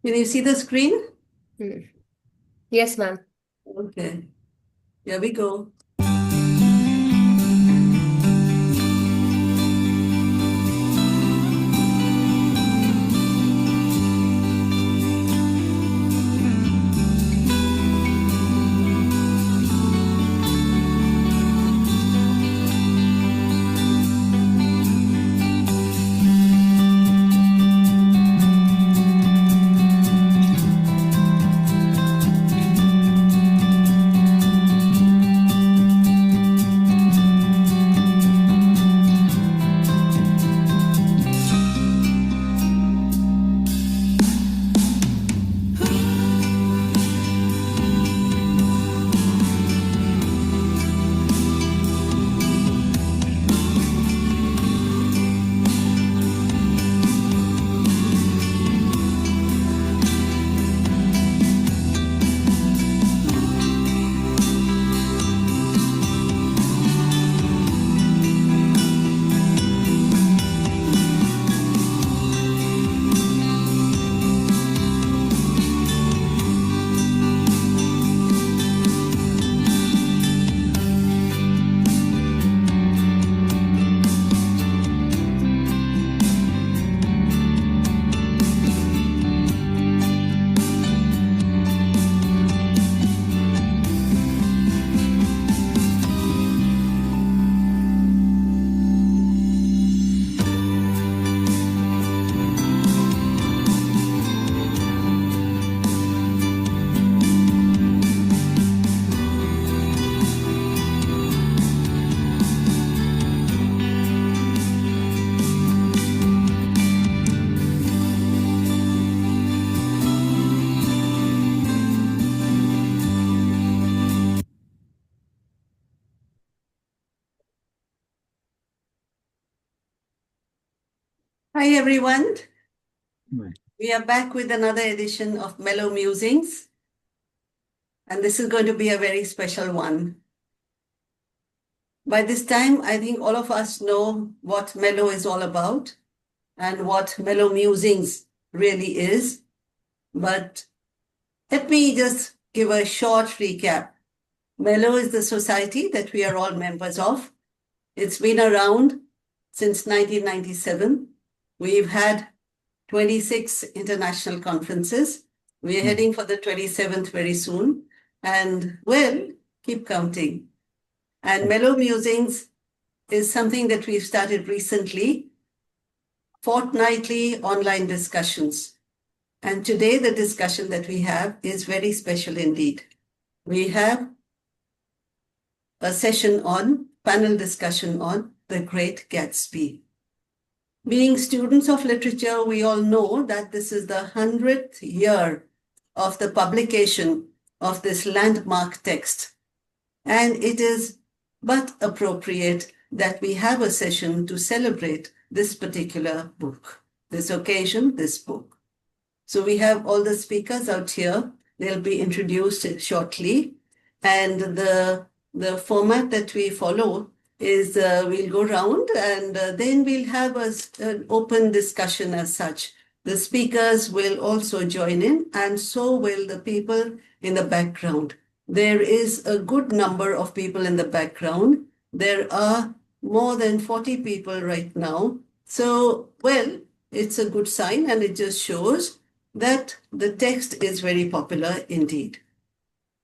Can you see the screen? Yes, ma'am. Okay. Here we go. Hi, everyone. We are back with another edition of Melow Musings, and this is going to be a very special one. By this time, I think all of us know what Melow is all about and what Melow Musings really is. But let me just give a short recap. Melow is the society that we are all members of. It's been around since 1997. We've had 26 international conferences. We're heading for the 27th very soon. And well, keep counting. And Melow Musings is something that we've started recently, fortnightly online discussions. And today the discussion that we have is very special indeed. We have a session on, panel discussion on the Great Gatsby. Being students of literature, we all know that this is the 100th year of the publication of this landmark text. And it is but appropriate that we have a session to celebrate this particular book, this occasion, this book. So we have all the speakers out here. They'll be introduced shortly. And the format that we follow is we'll go round and then we'll have an open discussion as such. The speakers will also join in, and so will the people in the background. There is a good number of people in the background. There are more than 40 people right now. So, well, it's a good sign, and it just shows that the text is very popular indeed.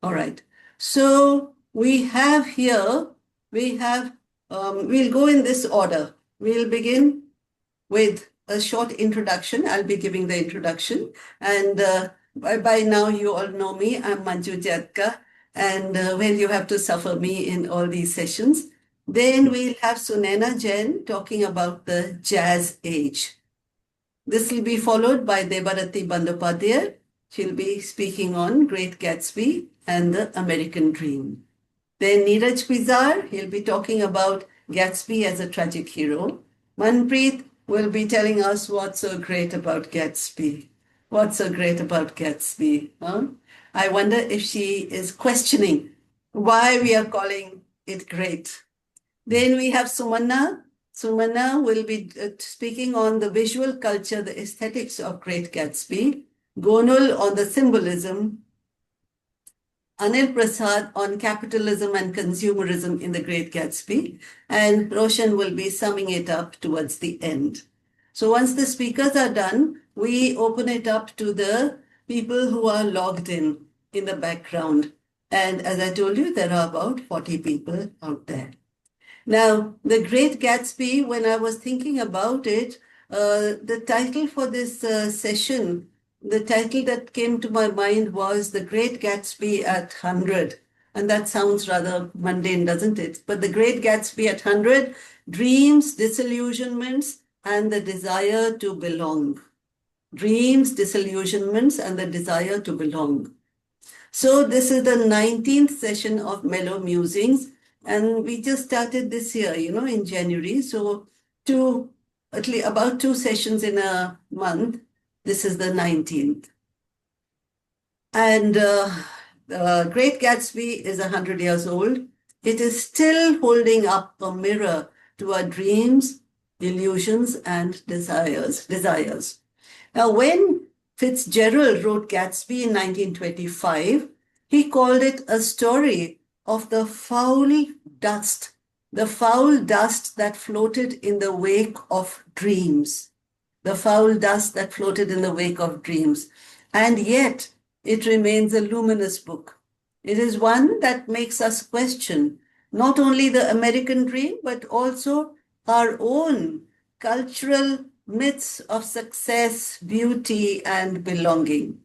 All right. So we have here, we'll go in this order. We'll begin with a short introduction. I'll be giving the introduction. And by now you all know me. I'm Manju Jaidka. And well, you have to suffer me in all these sessions. Then we'll have Sunaina Jain talking about the jazz age. This will be followed by Debarati Bandyopadhyay. She'll be speaking on Great Gatsby and the American Dream. Then Neeraj Pizar, he'll be talking about Gatsby as a tragic hero. Manpreet will be telling us what's so great about Gatsby. What's so great about Gatsby? Huh? I wonder if she is questioning why we are calling it great. Then we have Sumana. Sumana will be speaking on the visual culture, the aesthetics of Great Gatsby. Gonul on the symbolism, Anil Prasad on capitalism and consumerism in the Great Gatsby, and Roshan will be summing it up towards the end. So once the speakers are done, we open it up to the people who are logged in the background. And as I told you, there are about 40 people out there. Now, The Great Gatsby, when I was thinking about it, the title for this session, the title that came to my mind was The Great Gatsby at 100. And that sounds rather mundane, doesn't it? But The Great Gatsby at 100, Dreams, Disillusionments, and the Desire to Belong. Dreams, Disillusionments, and the Desire to Belong. So this is the 19th session of Melow Musings, and we just started this year, in January. So about two sessions in a month. This is the 19th. And Great Gatsby is 100 years old. It is still holding up a mirror to our dreams, illusions, and desires. Now, when Fitzgerald wrote Gatsby in 1925, he called it a story of the foul dust that floated in the wake of dreams. The foul dust that floated in the wake of dreams. And yet, it remains a luminous book. It is one that makes us question not only the American dream, but also our own cultural myths of success, beauty, and belonging.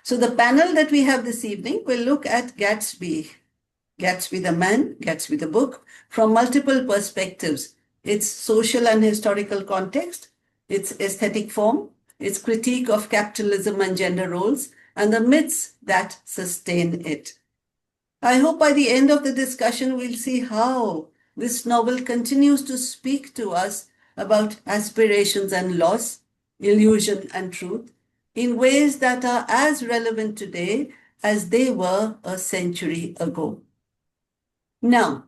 So the panel that we have this evening will look at Gatsby. Gatsby the man, Gatsby the book, from multiple perspectives. Its social and historical context, its aesthetic form, its critique of capitalism and gender roles, and the myths that sustain it. I hope by the end of the discussion we'll see how this novel continues to speak to us about aspirations and loss, illusion and truth, in ways that are as relevant today as they were a century ago. Now,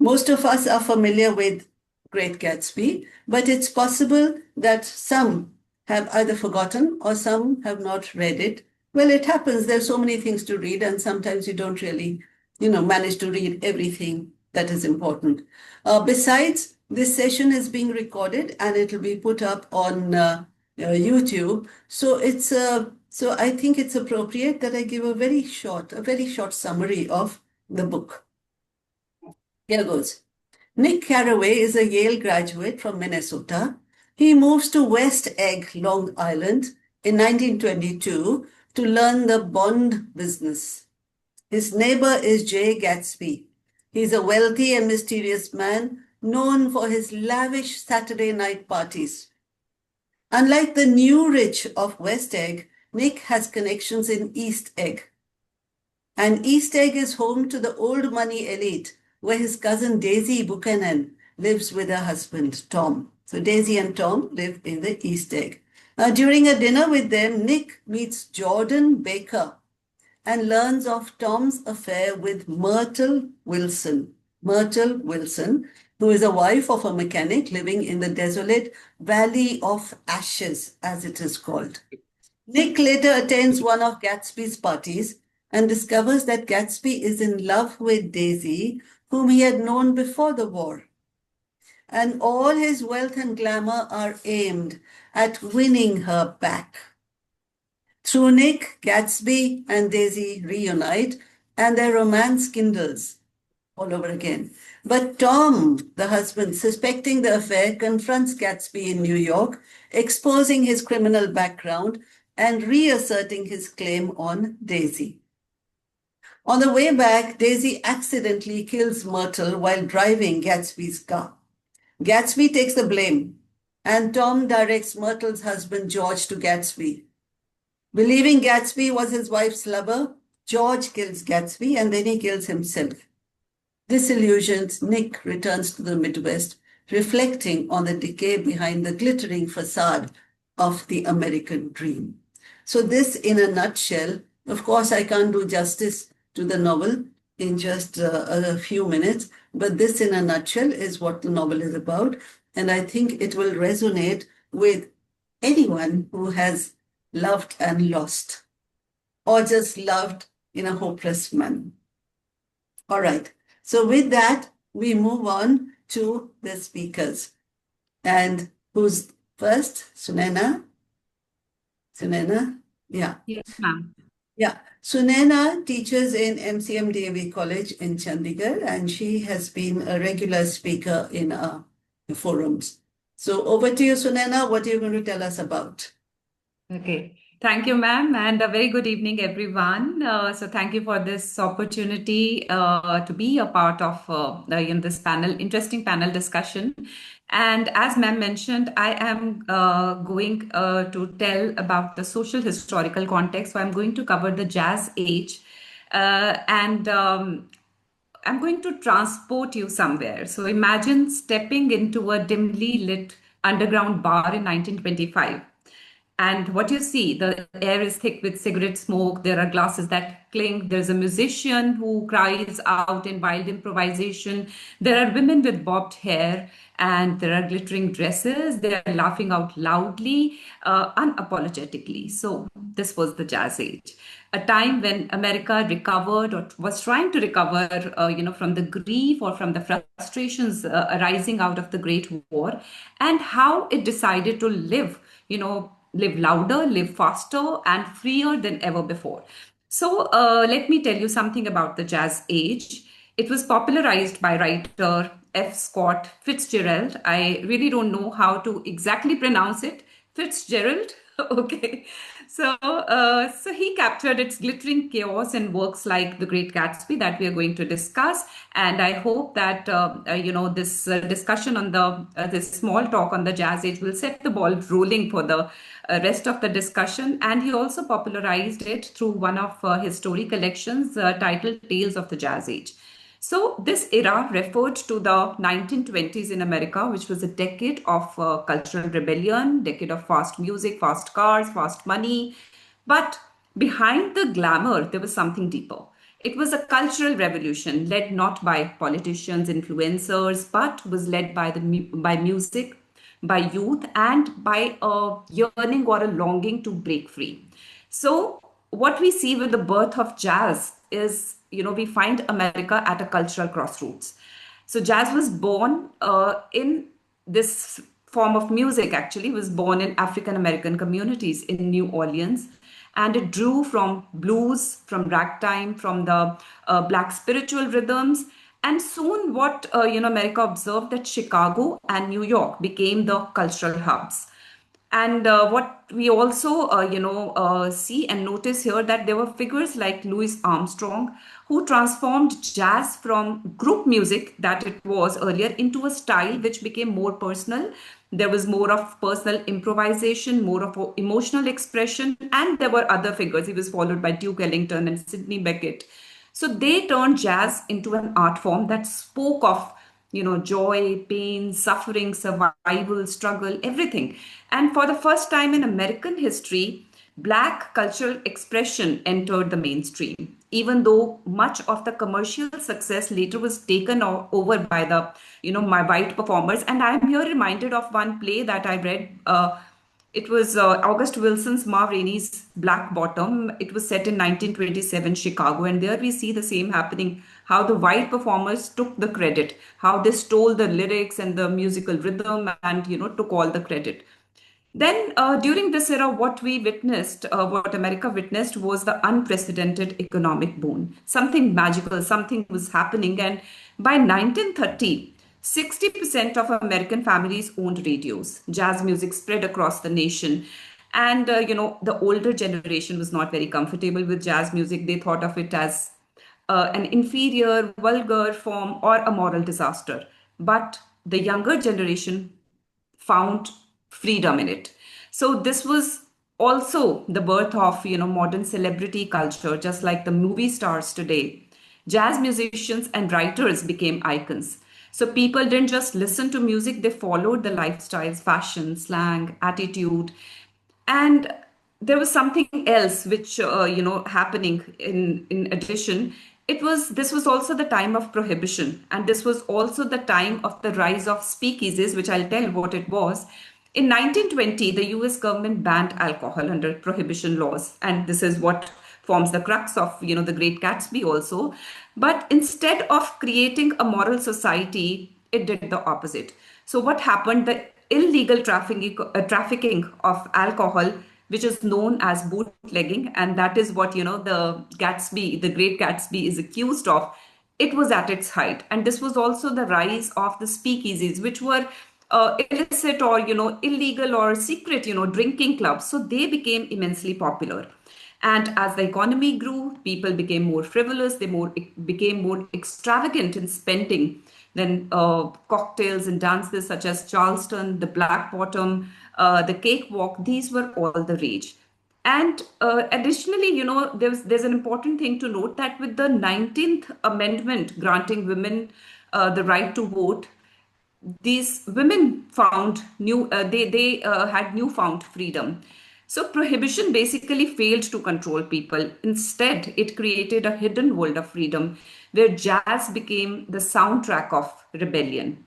most of us are familiar with Great Gatsby, but it's possible that some have either forgotten or some have not read it. Well, it happens. There's so many things to read, and sometimes you don't really, manage to read everything that is important. Besides, this session is being recorded and it will be put up on YouTube. So so I think it's appropriate that I give a very short summary of the book. Here goes. Nick Carraway is a Yale graduate from Minnesota. He moves to West Egg, Long Island in 1922 to learn the bond business. His neighbor is Jay Gatsby. He's a wealthy and mysterious man known for his lavish Saturday night parties. Unlike the new rich of West Egg, Nick has connections in East Egg. And East Egg is home to the old money elite, where his cousin Daisy Buchanan lives with her husband, Tom. So Daisy and Tom live in the East Egg. Now, during a dinner with them, Nick meets Jordan Baker and learns of Tom's affair with Myrtle Wilson. Myrtle Wilson, who is a wife of a mechanic living in the desolate Valley of Ashes, as it is called. Nick later attends one of Gatsby's parties and discovers that Gatsby is in love with Daisy, whom he had known before the war. And all his wealth and glamour are aimed at winning her back. Through Nick, Gatsby and Daisy reunite, and their romance kindles all over again. But Tom, the husband, suspecting the affair, confronts Gatsby in New York, exposing his criminal background and reasserting his claim on Daisy. On the way back, Daisy accidentally kills Myrtle while driving Gatsby's car. Gatsby takes the blame, and Tom directs Myrtle's husband, George, to Gatsby. Believing Gatsby was his wife's lover, George kills Gatsby and then he kills himself. Disillusioned, Nick returns to the Midwest, reflecting on the decay behind the glittering facade of the American dream. So this, in a nutshell, of course, I can't do justice to the novel in just a few minutes, but this, in a nutshell, is what the novel is about. And I think it will resonate with anyone who has loved and lost, or just loved in a hopeless manner. All right. So with that, we move on to the speakers. And who's first? Sunaina? Sunaina? Yeah. Yes, ma'am. Yeah. Sunaina teaches in MCM College in Chandigarh, and she has been a regular speaker in forums. So over to you, Sunaina. What are you going to tell us about? Okay. Thank you, ma'am, and a very good evening, everyone. So, thank you for this opportunity to be a part of this panel, interesting panel discussion. And as ma'am mentioned, I am going to tell about the social historical context. So, I'm going to cover the jazz age, and I'm going to transport you somewhere. So imagine stepping into a dimly lit underground bar in 1925. And what you see, the air is thick with cigarette smoke. There are glasses that clink. There's a musician who cries out in wild improvisation. There are women with bobbed hair, and there are glittering dresses. They are laughing out loudly, unapologetically. So this was the jazz age, a time when America recovered or was trying to recover, from the grief or from the frustrations arising out of the Great War, and how it decided to live louder, live faster, and freer than ever before. So, let me tell you something about the jazz age. It was popularized by writer F. Scott Fitzgerald. I really don't know how to exactly pronounce it. Fitzgerald. Okay. So he captured its glittering chaos in works like The Great Gatsby that we are going to discuss. And I hope that this discussion on the this small talk on the jazz age will set the ball rolling for the rest of the discussion. And he also popularized it through one of his story collections titled Tales of the Jazz Age. So, this era referred to the 1920s in America, which was a decade of cultural rebellion, decade of fast music, fast cars, fast money. But behind the glamour, there was something deeper. It was a cultural revolution led not by politicians, influencers, but was led by by music, by youth, and by a yearning or a longing to break free. So, what we see with the birth of jazz is, we find America at a cultural crossroads. So, jazz was born in this form of music, actually, was born in African American communities in New Orleans. And it drew from blues, from ragtime, from the black spiritual rhythms. And soon, what America observed that Chicago and New York became the cultural hubs. And what we also, see and notice here that there were figures like Louis Armstrong who transformed jazz from group music that it was earlier into a style which became more personal. There was more of personal improvisation, more of emotional expression, and there were other figures. He was followed by Duke Ellington and Sidney Bechet. So they turned jazz into an art form that spoke of joy, pain, suffering, survival, struggle, everything. And for the first time in American history, black cultural expression entered the mainstream, even though much of the commercial success later was taken over by the my white performers. And I am here reminded of one play that I read. It was August Wilson's Ma Rainey's Black Bottom. It was set in 1927 Chicago, and there we see the same happening. How the white performers took the credit, how they stole the lyrics and the musical rhythm, and took all the credit. Then, during this era, what America witnessed was the unprecedented economic boom. Something magical, something was happening. And by 1930, 60% of American families owned radios. Jazz music spread across the nation. And, the older generation was not very comfortable with jazz music. They thought of it as an inferior, vulgar form or a moral disaster. But the younger generation found freedom in it. So this was also the birth of modern celebrity culture, just like the movie stars today. Jazz musicians and writers became icons. So people didn't just listen to music, they followed the lifestyles, fashion, slang, attitude. And there was something else which happening in addition. This was also the time of prohibition, and this was also the time of the rise of speakeasies, which I'll tell what it was. In 1920, the US government banned alcohol under prohibition laws, and this is what forms the crux of the Great Gatsby also. But instead of creating a moral society, it did the opposite. So what happened? The illegal trafficking of alcohol, which is known as bootlegging, and that is what the Great Gatsby, is accused of. It was at its height, and this was also the rise of the speakeasies, which were illicit or illegal or secret drinking clubs. So they became immensely popular. And as the economy grew, people became more frivolous. They became more extravagant in spending. Then cocktails and dances such as Charleston, the Black Bottom, the Cakewalk, these were all the rage. And additionally, there's an important thing to note that with the 19th Amendment granting women the right to vote, these women found they had newfound freedom. So prohibition basically failed to control people. Instead, it created a hidden world of freedom where jazz became the soundtrack of rebellion.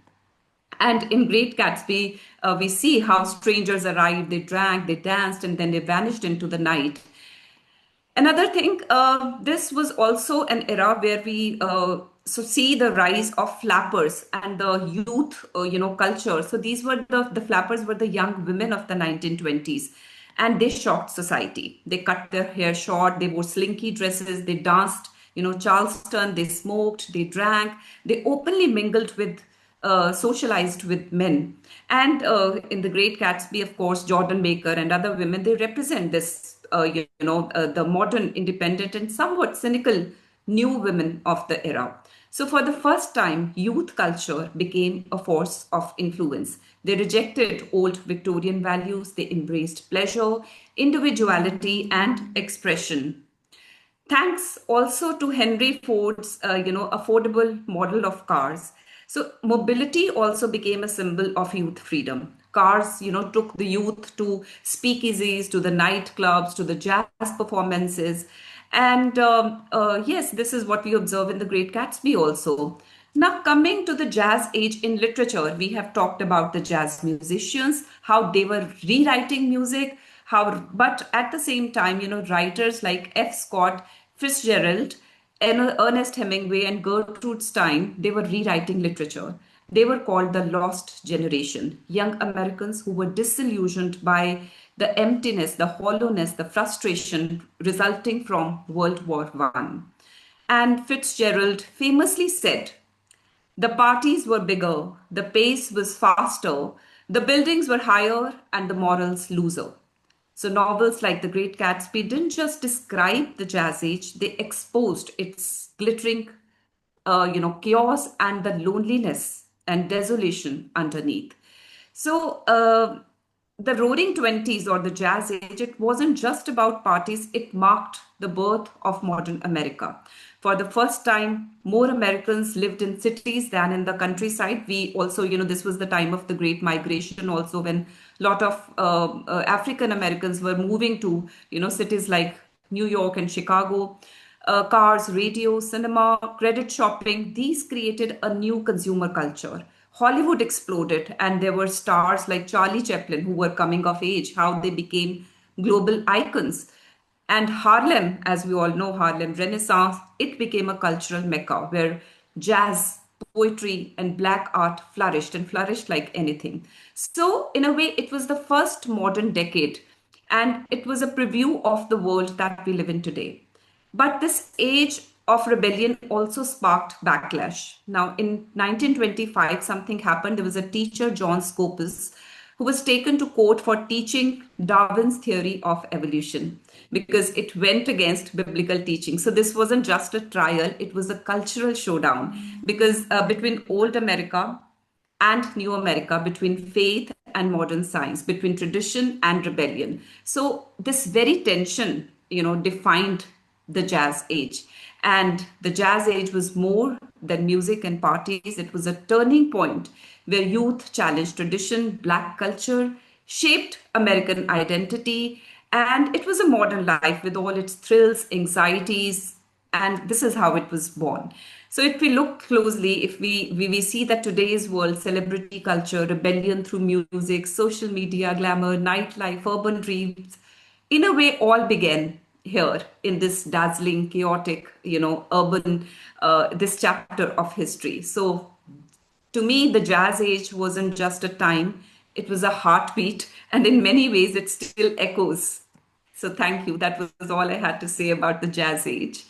And in Great Gatsby, we see how strangers arrived, they drank, they danced, and then they vanished into the night. Another thing, this was also an era where we see the rise of flappers and the youth, culture. So these were the flappers were the young women of the 1920s, and they shocked society. They cut their hair short, they wore slinky dresses, they danced, Charleston, they smoked, they drank, they openly mingled with socialized with men. And in the Great Gatsby, of course, Jordan Baker and other women, they represent this, the modern, independent, and somewhat cynical new women of the era. So for the first time, youth culture became a force of influence. They rejected old Victorian values. They embraced pleasure, individuality, and expression. Thanks also to Henry Ford's, affordable model of cars. So mobility also became a symbol of youth freedom. Cars, took the youth to speakeasies, to the nightclubs, to the jazz performances. And yes, this is what we observe in the Great Gatsby also. Now, coming to the jazz age in literature, we have talked about the jazz musicians, how they were rewriting music, but at the same time, writers like F. Scott Fitzgerald, Ernest Hemingway, and Gertrude Stein, they were rewriting literature. They were called the lost generation, young Americans who were disillusioned by the emptiness, the hollowness, the frustration resulting from World War One. And Fitzgerald famously said, the parties were bigger, the pace was faster, the buildings were higher, and the morals looser. So novels like The Great Gatsby didn't just describe the jazz age, they exposed its glittering, chaos and the loneliness and desolation underneath. So the Roaring Twenties or the Jazz Age, it wasn't just about parties, it marked the birth of modern America. For the first time, more Americans lived in cities than in the countryside. We also, this was the time of the Great Migration also, when a lot of African Americans were moving to, cities like New York and Chicago. Cars, radio, cinema, credit shopping, these created a new consumer culture. Hollywood exploded, and there were stars like Charlie Chaplin who were coming of age, how they became global icons. And Harlem, as we all know, Harlem Renaissance, it became a cultural mecca where jazz, poetry, and black art flourished and flourished like anything. So, in a way, it was the first modern decade, and it was a preview of the world that we live in today. But this age of rebellion also sparked backlash. Now, in 1925, something happened. There was a teacher, John Scopus, who was taken to court for teaching Darwin's theory of evolution because it went against biblical teaching. So this wasn't just a trial, it was a cultural showdown because between old America and new America, between faith and modern science, between tradition and rebellion. So this very tension, defined the jazz age. And the jazz age was more than music and parties. It was a turning point where youth challenged tradition, black culture, shaped American identity, and it was a modern life with all its thrills, anxieties, And this is how it was born. So if we look closely, if we see that today's world, celebrity culture, rebellion through music, social media, glamour, nightlife, urban dreams, in a way, all began here in this dazzling, chaotic, urban, this chapter of history. So to me, the jazz age wasn't just a time, it was a heartbeat, and in many ways, it still echoes. So thank you. That was all I had to say about the jazz age.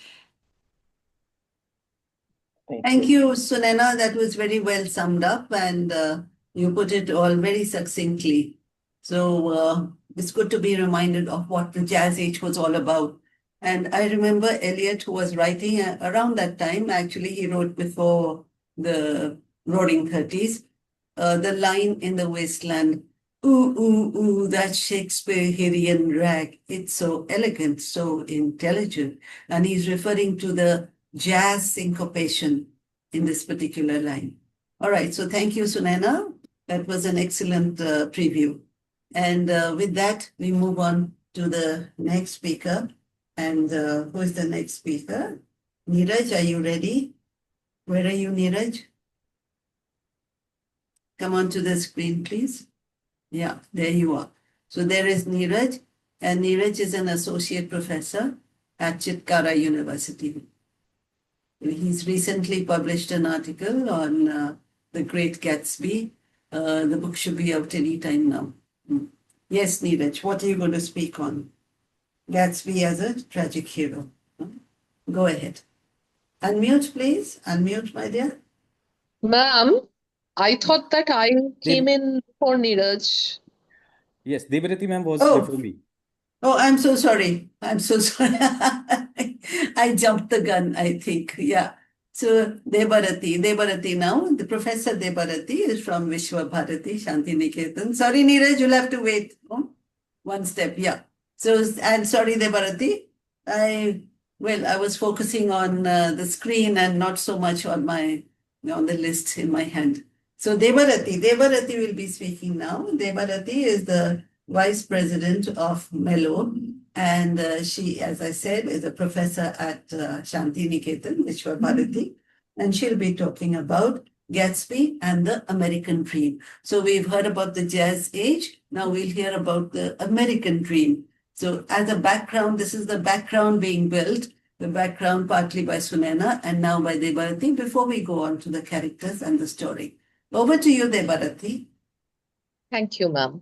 Thank you, Sunaina. That was very well summed up, and you put it all very succinctly. So it's good to be reminded of what the jazz age was all about. And I remember Eliot, who was writing around that time, actually, he wrote before the Roaring Thirties, the line in the wasteland, ooh, ooh, ooh, that Shakespearean rag. It's so elegant, so intelligent. And he's referring to the jazz syncopation in this particular line. All right, so thank you, Sunaina. That was an excellent preview. And with that, we move on to the next speaker. And who is the next speaker? Neeraj, are you ready? Where are you, Neeraj? Come on to the screen, please. Yeah, there you are. So there is Neeraj, and Neeraj is an associate professor at Chitkara University. He's recently published an article on the Great Gatsby. The book should be out any time now. Yes, Neeraj, what are you going to speak on? Gatsby as a tragic hero. Go ahead. Unmute, please. Unmute, my dear. Ma'am, I thought that I came in for Neeraj. Yes, Debarati ma'am was Oh. before me. Oh, I'm so sorry. I'm so sorry. I jumped the gun, I think. Yeah. So Debarati now. The Professor Debarati is from Vishwa Bharati, Shanti Niketan. Sorry, Neeraj, you'll have to wait. One step, yeah. So I'm sorry, Debarati. I was focusing on the screen and not so much on on the list in my hand. So Debarati will be speaking now. Debarati is the Vice President of Melow, and she, as I said, is a professor at Shanti Niketan, Vishwa Bharati, and she'll be talking about Gatsby and the American Dream. So we've heard about the jazz age. Now we'll hear about the American Dream. So as a background, this is the background being built, the background partly by Sunaina and now by Debarati, before we go on to the characters and the story. Over to you, Debarati. Thank you, ma'am.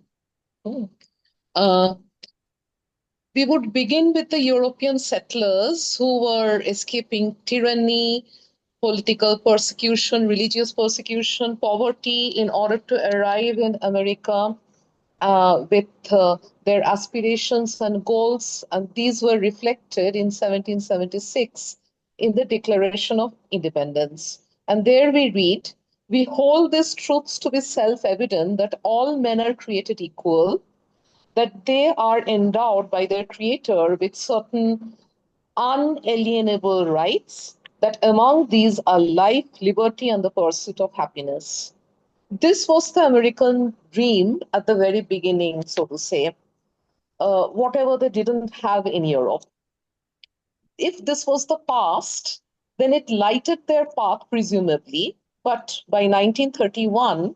We would begin with the European settlers who were escaping tyranny, political persecution, religious persecution, poverty in order to arrive in America with their aspirations and goals. And these were reflected in 1776 in the Declaration of Independence. And there we read, "We hold these truths to be self-evident that all men are created equal, that they are endowed by their Creator with certain unalienable rights, that among these are life, liberty, and the pursuit of happiness." This was the American dream at the very beginning, so to say, whatever they didn't have in Europe. If this was the past, then it lighted their path, presumably. But by 1931,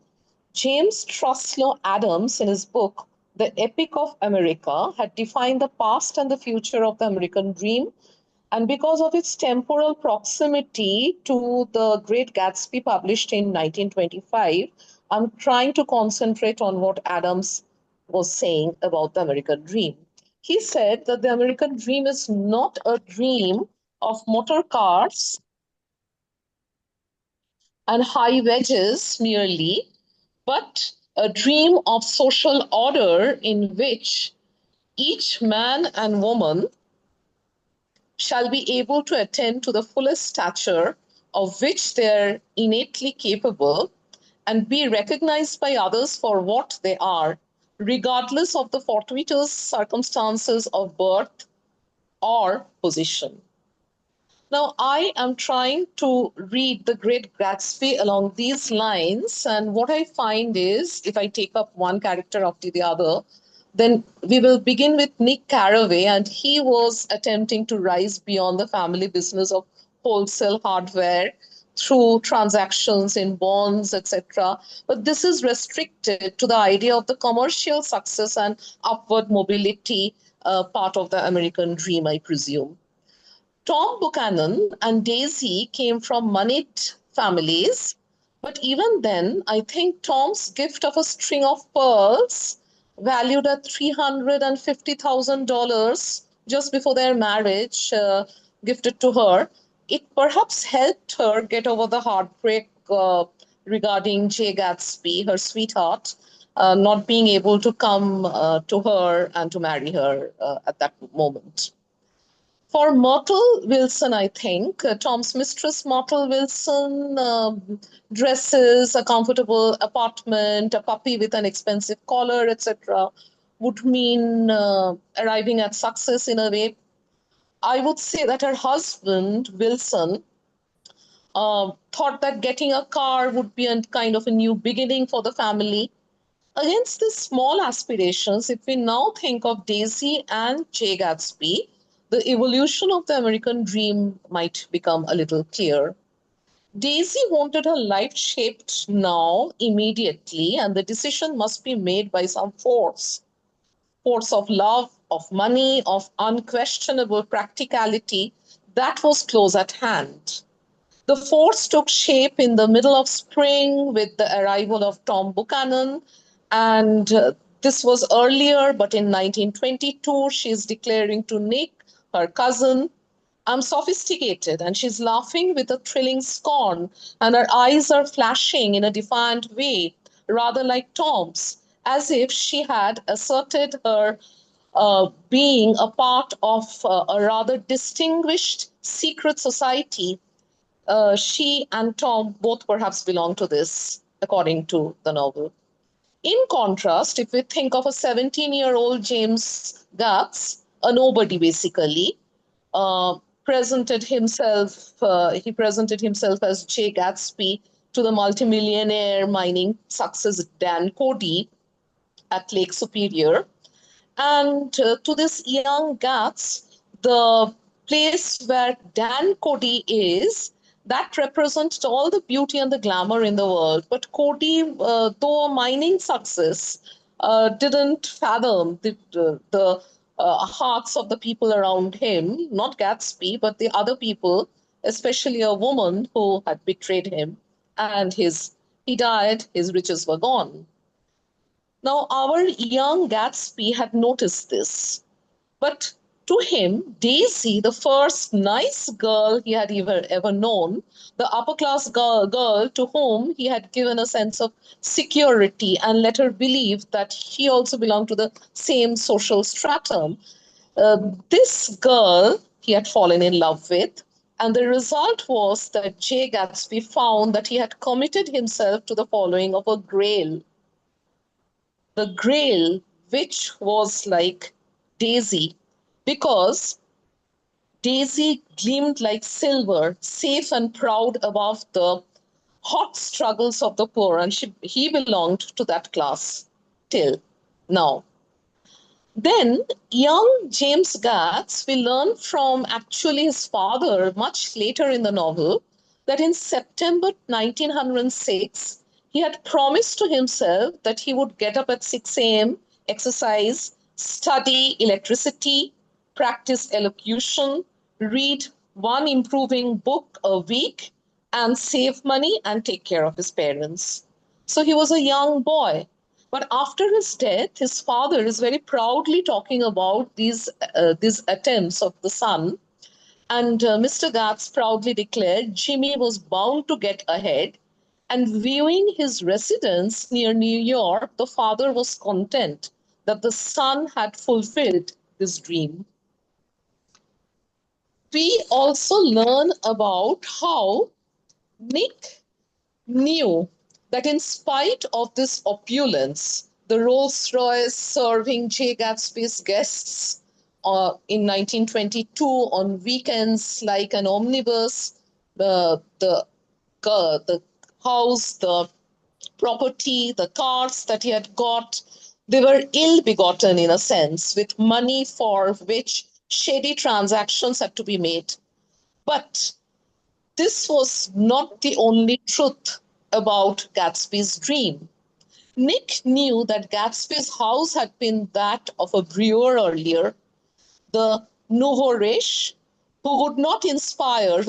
James Truslow Adams, in his book, The Epic of America, had defined the past and the future of the American dream. And because of its temporal proximity to the Great Gatsby, published in 1925, I'm trying to concentrate on what Adams was saying about the American dream. He said that the American dream is not a dream of motor cars and high wedges merely, but a dream of social order in which each man and woman shall be able to attain to the fullest stature of which they are innately capable and be recognized by others for what they are, regardless of the fortuitous circumstances of birth or position. Now, I am trying to read The Great Gatsby along these lines, and what I find is, if I take up one character after the other, Then we will begin with Nick Carraway, and he was attempting to rise beyond the family business of wholesale hardware through transactions in bonds, etc. But this is restricted to the idea of the commercial success and upward mobility part of the American dream, I presume. Tom Buchanan and Daisy came from moneyed families, but even then, I think Tom's gift of a string of pearls, valued at $350,000 just before their marriage, gifted to her, it perhaps helped her get over the heartbreak regarding Jay Gatsby, her sweetheart, not being able to come to her and to marry her at that moment. For Myrtle Wilson, I think, Tom's mistress, Myrtle Wilson, dresses, a comfortable apartment, a puppy with an expensive collar, etc., would mean arriving at success in a way. I would say that her husband, Wilson, thought that getting a car would be a kind of a new beginning for the family. Against these small aspirations, if we now think of Daisy and Jay Gatsby, the evolution of the American dream might become a little clear. Daisy wanted her life shaped now, immediately, and the decision must be made by some force of love, of money, of unquestionable practicality that was close at hand. The force took shape in the middle of spring with the arrival of Tom Buchanan, and this was earlier, but in 1922, she's declaring to Nick, her cousin, I'm sophisticated, and she's laughing with a thrilling scorn, and her eyes are flashing in a defiant way, rather like Tom's, as if she had asserted her being a part of a rather distinguished secret society. She and Tom both perhaps belong to this, according to the novel. In contrast, if we think of a 17-year-old James Gatz, a nobody basically, uh, he presented himself as Jay Gatsby to the multimillionaire mining success Dan Cody at Lake Superior. And to this young Gatz, the place where Dan Cody is, that represents all the beauty and the glamour in the world. But Cody, though a mining success, didn't fathom the hearts of the people around him, not Gatsby, but the other people, especially a woman who had betrayed him. And he died, his riches were gone. Now, our young Gatsby had noticed this, but to him, Daisy, the first nice girl he had ever known, the upper class girl to whom he had given a sense of security and let her believe that he also belonged to the same social stratum, this girl he had fallen in love with. And the result was that Jay Gatsby found that he had committed himself to the following of a grail. The grail, which was like Daisy, because Daisy gleamed like silver, safe and proud above the hot struggles of the poor, and he belonged to that class till now. Then young James Gatz, we learn from actually his father much later in the novel that in September 1906, he had promised to himself that he would get up at 6 a.m., exercise, study electricity, practice elocution, read one improving book a week, and save money and take care of his parents. So he was a young boy. But after his death, his father is very proudly talking about these attempts of the son. And Mr. Gatz proudly declared Jimmy was bound to get ahead. And viewing his residence near New York, the father was content that the son had fulfilled this dream. We also learn about how Nick knew that in spite of this opulence, the Rolls Royce serving Jay Gatsby's guests in 1922 on weekends like an omnibus, the house, the property, the cars that he had got, They were ill-begotten in a sense, with money for which shady transactions had to be made. But this was not the only truth about Gatsby's dream. Nick knew that Gatsby's house had been that of a brewer earlier, the nouveau riche, who could not inspire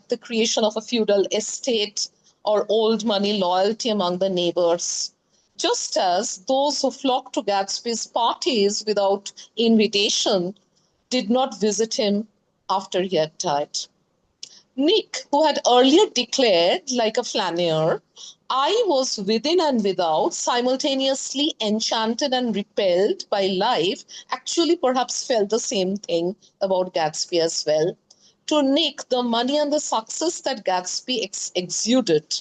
the creation of a feudal estate or old money loyalty among the neighbors. Just as those who flocked to Gatsby's parties without invitation did not visit him after he had died. Nick, who had earlier declared, like a flaneur, I was within and without, simultaneously enchanted and repelled by life, actually perhaps felt the same thing about Gatsby as well. To Nick, the money and the success that Gatsby exuded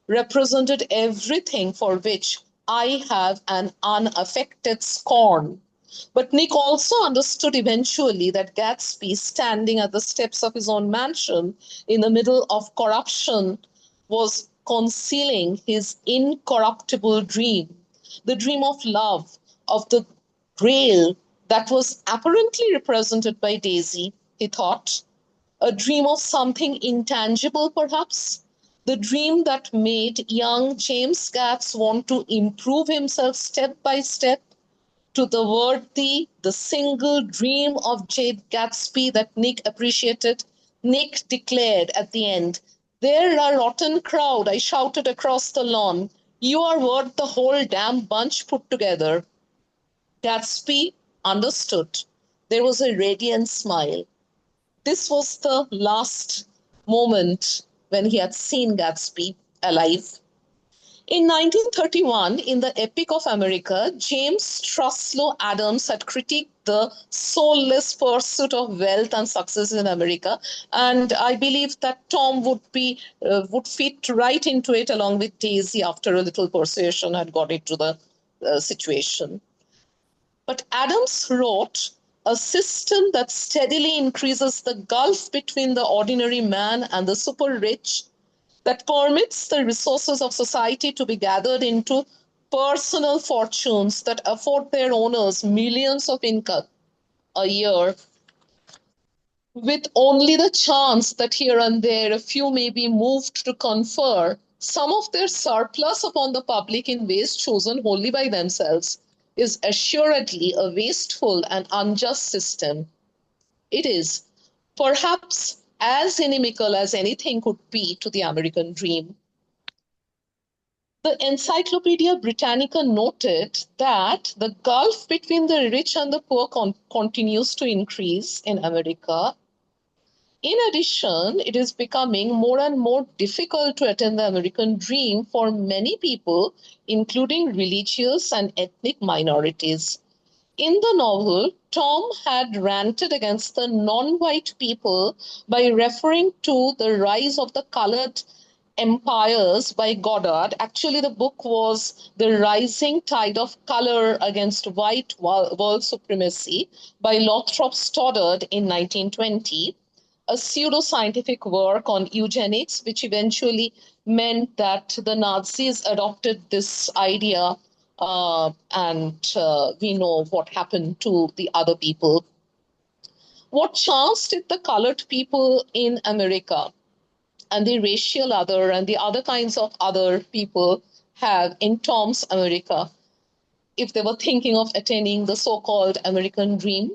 represented everything for which I have an unaffected scorn. But Nick also understood eventually that Gatsby, standing at the steps of his own mansion in the middle of corruption, was concealing his incorruptible dream, the dream of love, of the grail that was apparently represented by Daisy, he thought, a dream of something intangible, perhaps, the dream that made young James Gats want to improve himself step by step to the worthy, the single dream of Jade Gatsby that Nick appreciated. Nick declared at the end, "They're a rotten crowd," I shouted across the lawn. "You are worth the whole damn bunch put together." Gatsby understood. There was a radiant smile. This was the last moment when he had seen Gatsby alive. In 1931, in the Epic of America, James Truslow Adams had critiqued the soulless pursuit of wealth and success in America, and I believe that Tom would fit right into it along with Daisy after a little persuasion had got into the situation. But Adams wrote, a system that steadily increases the gulf between the ordinary man and the super rich, that permits the resources of society to be gathered into personal fortunes that afford their owners millions of income a year, with only the chance that here and there a few may be moved to confer some of their surplus upon the public in ways chosen wholly by themselves, is assuredly a wasteful and unjust system. It is perhaps as inimical as anything could be to the American dream. The Encyclopedia Britannica noted that the gulf between the rich and the poor continues to increase in America. In addition, it is becoming more and more difficult to attain the American dream for many people, including religious and ethnic minorities. In the novel, Tom had ranted against the non-white people by referring to the rise of the colored empires by Goddard. Actually, the book was The Rising Tide of Color Against White World Supremacy by Lothrop Stoddard in 1920, a pseudo-scientific work on eugenics, which eventually meant that the Nazis adopted this idea, and we know what happened to the other people. What chance did the colored people in America and the racial other and the other kinds of other people have in Tom's America if they were thinking of attaining the so-called American dream?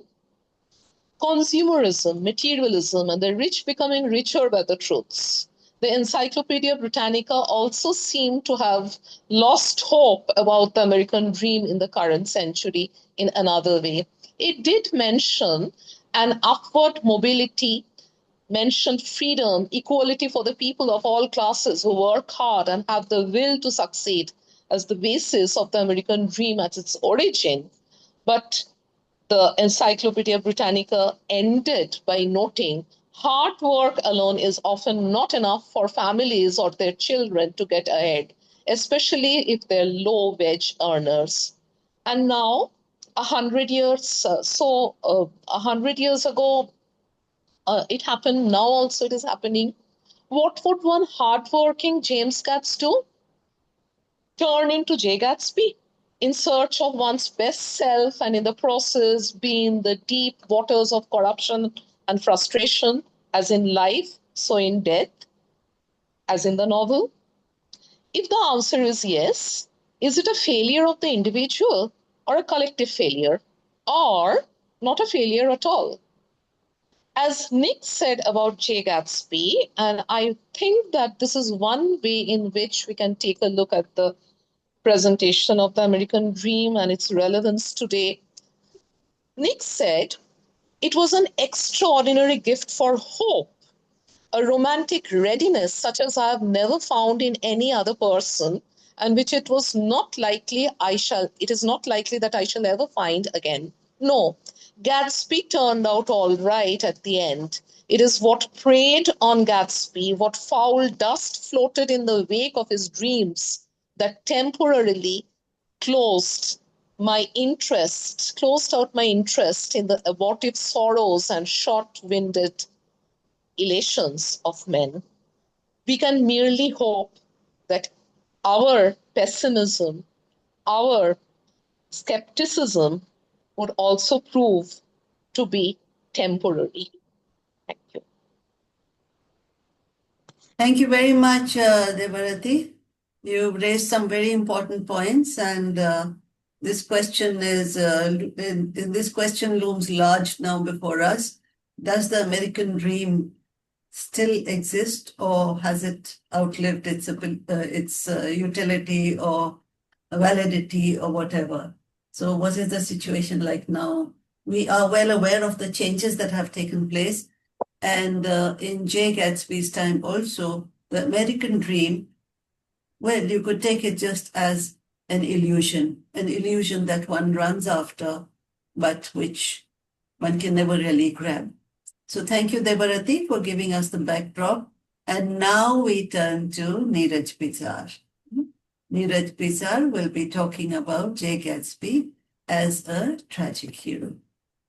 Consumerism, materialism, and the rich becoming richer by the truths. The Encyclopedia Britannica also seemed to have lost hope about the American dream in the current century in another way. It did mention an upward mobility, mentioned freedom, equality for the people of all classes who work hard and have the will to succeed as the basis of the American dream at its origin. But the Encyclopedia Britannica ended by noting hard work alone is often not enough for families or their children to get ahead, especially if they're low-wage earners. And now, 100 years, 100 years ago, it happened. Now also it is happening. What would one hardworking James Gats do? Turn into J. Gatsby? in search of one's best self and in the process be in the deep waters of corruption and frustration, as in life, so in death, as in the novel? If the answer is yes, is it a failure of the individual or a collective failure, or not a failure at all? As Nick said about Jay Gatsby, and I think that this is one way in which we can take a look at the presentation of the American dream and its relevance today. Nick said it was an extraordinary gift for hope, a romantic readiness such as I have never found in any other person, and which it is not likely that I shall ever find again. No, Gatsby turned out all right at the end. It is what preyed on Gatsby, what foul dust floated in the wake of his dreams, that temporarily closed closed out my interest in the abortive sorrows and short-winded elations of men. We can merely hope that our pessimism, our skepticism would also prove to be temporary. Thank you. Thank you very much, Debarati. You raised some very important points, and this question this question looms large now before us. Does the American dream still exist, or has it outlived its utility or validity or whatever? So, what is the situation like now? We are well aware of the changes that have taken place. And in Jay Gatsby's time also, the American dream, well, you could take it just as an illusion that one runs after, but which one can never really grab. So thank you, Debarati, for giving us the backdrop. And now we turn to Neeraj Pizar. Neeraj Pizar will be talking about Jay Gatsby as a tragic hero.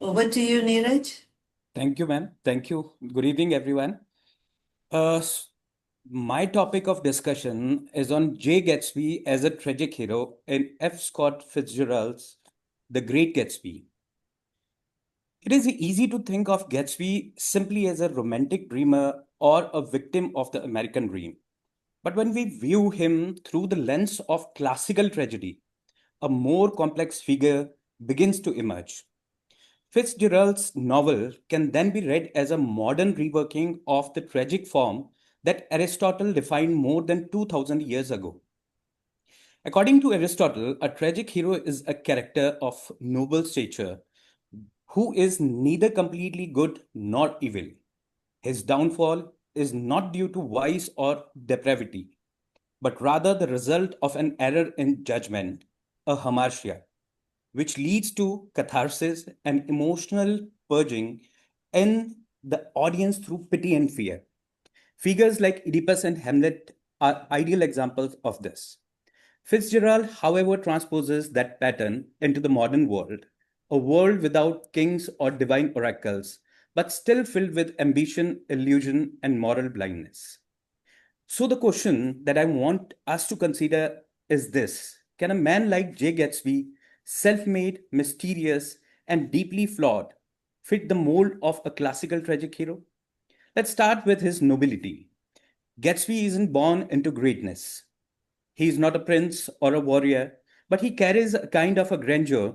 Over to you, Neeraj. Thank you, ma'am. Thank you. Good evening, everyone. My topic of discussion is on Jay Gatsby as a tragic hero in F. Scott Fitzgerald's The Great Gatsby. It is easy to think of Gatsby simply as a romantic dreamer or a victim of the American dream. But when we view him through the lens of classical tragedy, a more complex figure begins to emerge. Fitzgerald's novel can then be read as a modern reworking of the tragic form that Aristotle defined more than 2000 years ago. According to Aristotle, a tragic hero is a character of noble stature who is neither completely good nor evil. His downfall is not due to vice or depravity, but rather the result of an error in judgment, a hamartia, which leads to catharsis and emotional purging in the audience through pity and fear. Figures like Oedipus and Hamlet are ideal examples of this. Fitzgerald, however, transposes that pattern into the modern world, a world without kings or divine oracles, but still filled with ambition, illusion, and moral blindness. So, the question that I want us to consider is this: can a man like Jay Gatsby, self made, mysterious, and deeply flawed, fit the mold of a classical tragic hero? Let's start with his nobility. Gatsby isn't born into greatness. He is not a prince or a warrior, but he carries a kind of a grandeur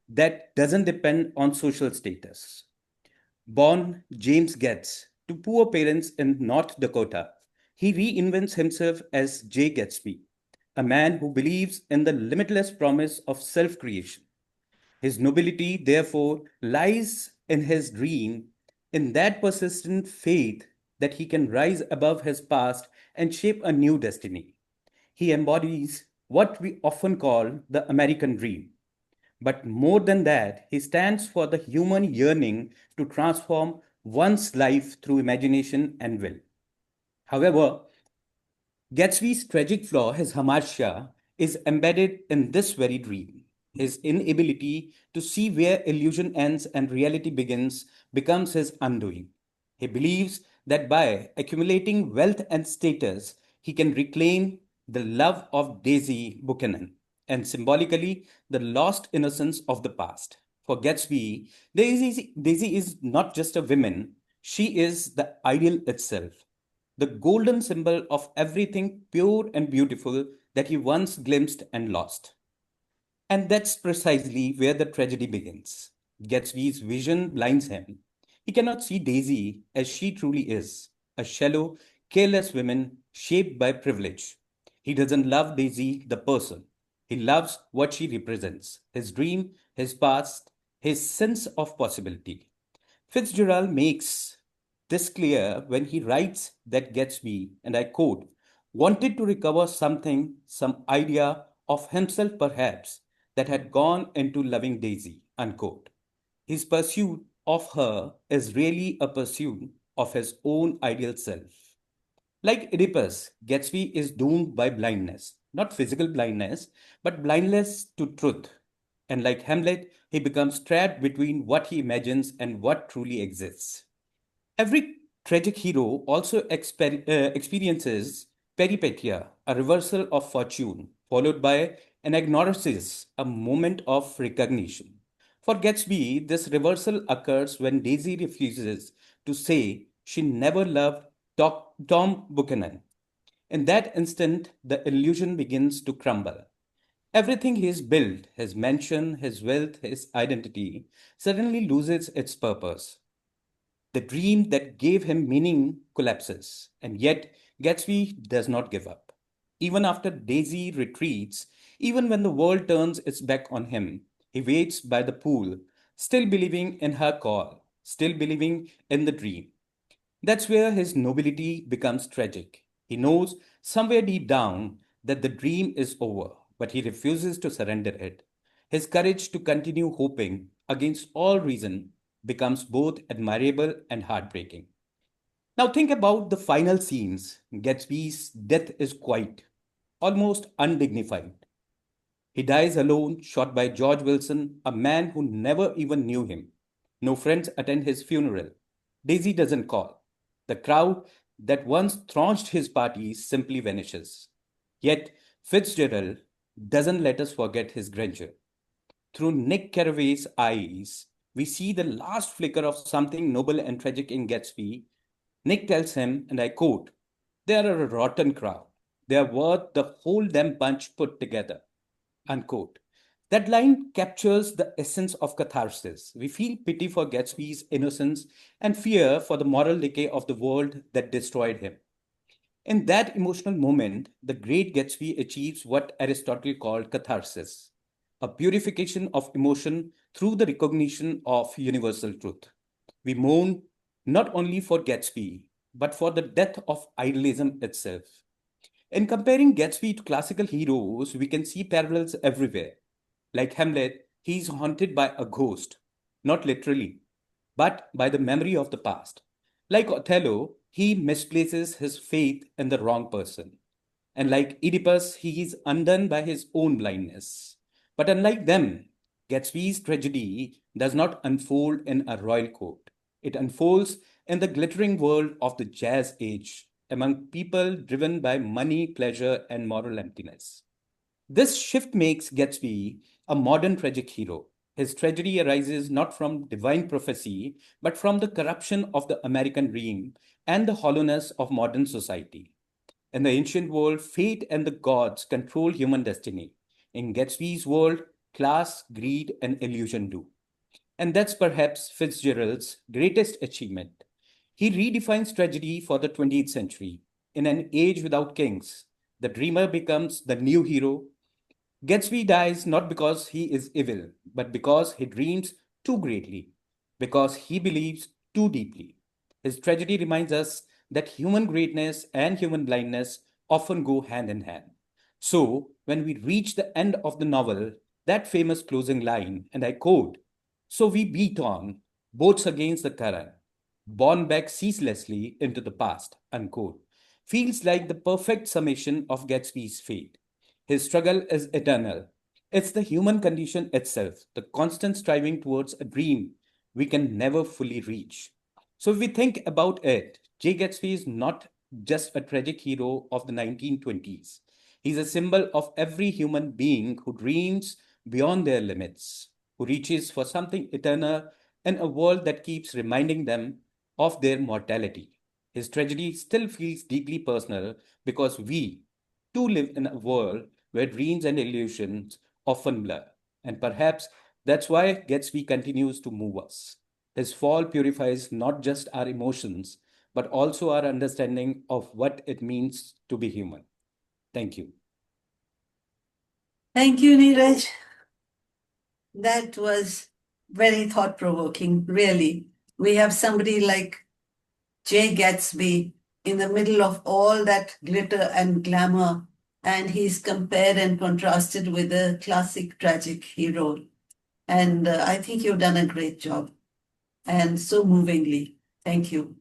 that doesn't depend on social status. Born James Getz to poor parents in North Dakota, he reinvents himself as Jay Gatsby, a man who believes in the limitless promise of self creation. His nobility, therefore, lies in his dream, in that persistent faith that he can rise above his past and shape a new destiny. He embodies what we often call the American dream. But more than that, he stands for the human yearning to transform one's life through imagination and will. However, Gatsby's tragic flaw, his hamartia, is embedded in this very dream. His inability to see where illusion ends and reality begins becomes his undoing. He believes that by accumulating wealth and status, he can reclaim the love of Daisy Buchanan, and symbolically the lost innocence of the past. For Gatsby, Daisy is not just a woman, she is the ideal itself, the golden symbol of everything pure and beautiful that he once glimpsed and lost. And that's precisely where the tragedy begins. Gatsby's vision blinds him. He cannot see Daisy as she truly is, a shallow, careless woman shaped by privilege. He doesn't love Daisy, the person. He loves what she represents, his dream, his past, his sense of possibility. Fitzgerald makes this clear when he writes that Gatsby, and I quote, wanted to recover something, some idea of himself perhaps, that had gone into loving Daisy, unquote. His pursuit of her is really a pursuit of his own ideal self. Like Oedipus, Gatsby is doomed by blindness, not physical blindness, but blindness to truth. And like Hamlet, he becomes trapped between what he imagines and what truly exists. Every tragic hero also experiences peripetia, a reversal of fortune, followed by an agnosis, a moment of recognition. For Gatsby, this reversal occurs when Daisy refuses to say she never loved Tom Buchanan. In that instant, the illusion begins to crumble. Everything he's built, his mansion, his wealth, his identity, suddenly loses its purpose. The dream that gave him meaning collapses, and yet Gatsby does not give up. Even after Daisy retreats, even when the world turns its back on him, he waits by the pool, still believing in her call, still believing in the dream. That's where his nobility becomes tragic. He knows somewhere deep down that the dream is over, but he refuses to surrender it. His courage to continue hoping against all reason becomes both admirable and heartbreaking. Now think about the final scenes. Gatsby's death is quiet, almost undignified. He dies alone, shot by George Wilson, a man who never even knew him. No friends attend his funeral. Daisy doesn't call. The crowd that once thronged his parties simply vanishes. Yet Fitzgerald doesn't let us forget his grandeur. Through Nick Carraway's eyes, we see the last flicker of something noble and tragic in Gatsby. Nick tells him, and I quote, "They are a rotten crowd. They are worth the whole damn bunch put together." Unquote. That line captures the essence of catharsis. We feel pity for Gatsby's innocence and fear for the moral decay of the world that destroyed him. In that emotional moment, the great Gatsby achieves what Aristotle called catharsis, a purification of emotion through the recognition of universal truth. We mourn not only for Gatsby, but for the death of idealism itself. In comparing Gatsby to classical heroes, we can see parallels everywhere. Like Hamlet, he is haunted by a ghost, not literally, but by the memory of the past. Like Othello, he misplaces his faith in the wrong person. And like Oedipus, he is undone by his own blindness. But unlike them, Gatsby's tragedy does not unfold in a royal court. It unfolds in the glittering world of the jazz age, among people driven by money, pleasure, and moral emptiness. This shift makes Gatsby a modern tragic hero. His tragedy arises not from divine prophecy, but from the corruption of the American dream and the hollowness of modern society. In the ancient world, fate and the gods control human destiny. In Gatsby's world, class, greed, and illusion do. And that's perhaps Fitzgerald's greatest achievement. He redefines tragedy for the 20th century. In an age without kings, the dreamer becomes the new hero. Gatsby dies not because he is evil, but because he dreams too greatly, because he believes too deeply. His tragedy reminds us that human greatness and human blindness often go hand in hand. So, when we reach the end of the novel, that famous closing line, and I quote, "So we beat on, boats against the current, borne back ceaselessly into the past," unquote, feels like the perfect summation of Gatsby's fate. His struggle is eternal. It's the human condition itself, the constant striving towards a dream we can never fully reach. So, if we think about it, Jay Gatsby is not just a tragic hero of the 1920s. He's a symbol of every human being who dreams beyond their limits, who reaches for something eternal in a world that keeps reminding them of their mortality. His tragedy still feels deeply personal because we too live in a world where dreams and illusions often blur. And perhaps that's why Gatsby continues to move us. His fall purifies not just our emotions, but also our understanding of what it means to be human. Thank you. Thank you, Neeraj. That was very thought-provoking, really. We have somebody like Jay Gatsby in the middle of all that glitter and glamour, and he's compared and contrasted with a classic tragic hero. And I think you've done a great job, and so movingly. Thank you.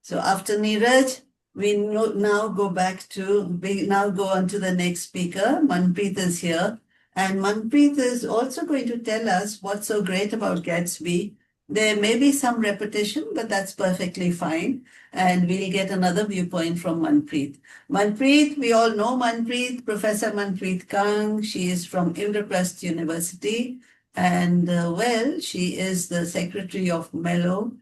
So after Neeraj, we now go on to the next speaker. Manpreet is here. And Manpreet is also going to tell us what's so great about Gatsby. There may be some repetition, but that's perfectly fine. And we'll get another viewpoint from Manpreet. Manpreet, we all know Manpreet, Professor Manpreet Kang. She is from Indraprasth University. And she is the secretary of Melow,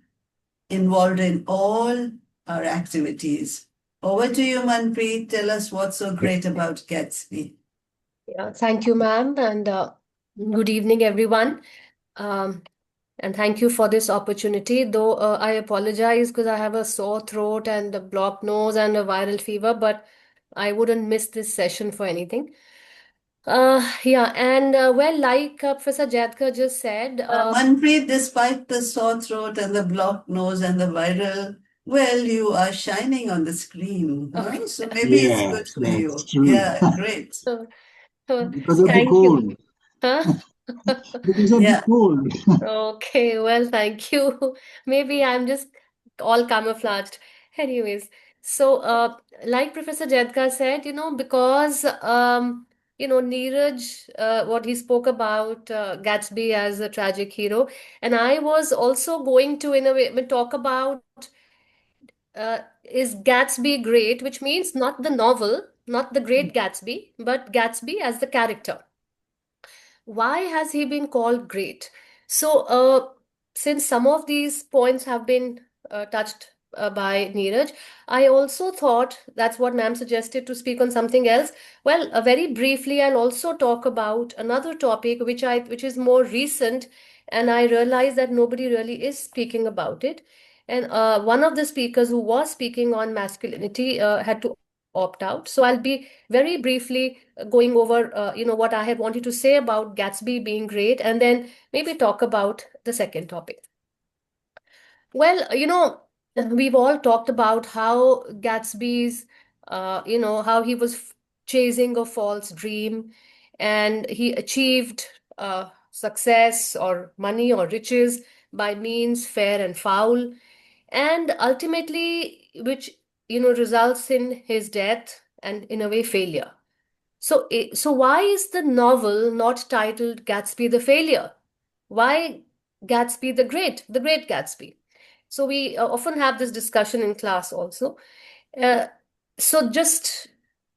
involved in all our activities. Over to you, Manpreet. Tell us what's so great about Gatsby. Yeah, thank you, ma'am, and good evening, everyone. And thank you for this opportunity. Though I apologize because I have a sore throat and a blocked nose and a viral fever, but I wouldn't miss this session for anything. Like Professor Jaidka just said, Manpreet, despite the sore throat and the blocked nose and the viral, you are shining on the screen. Huh? okay. So maybe it's good Yes, for that's you. true. Yeah, great. So, Because of the thank you. cold. Huh? Because of the Yeah. cold. Okay, well, thank you. Maybe I'm just all camouflaged. Anyways, so like Professor Jaidka said, because Neeraj, what he spoke about Gatsby as a tragic hero, and I was also going to, in a way, talk about is Gatsby great, which means not the novel, not the Great Gatsby, but Gatsby as the character. Why has he been called great? So, since some of these points have been touched by Neeraj, I also thought that's what ma'am suggested to speak on something else. Well, very briefly, I'll also talk about another topic which is more recent, and I realized that nobody really is speaking about it. And one of the speakers who was speaking on masculinity had to opt out. So I'll be very briefly going over, what I had wanted to say about Gatsby being great, and then maybe talk about the second topic. Well, we've all talked about how Gatsby's, how he was chasing a false dream and he achieved success or money or riches by means fair and foul, and ultimately, which, results in his death and in a way failure. So why is the novel not titled Gatsby the Failure? Why Gatsby the Great Gatsby? So we often have this discussion in class also. Uh, so just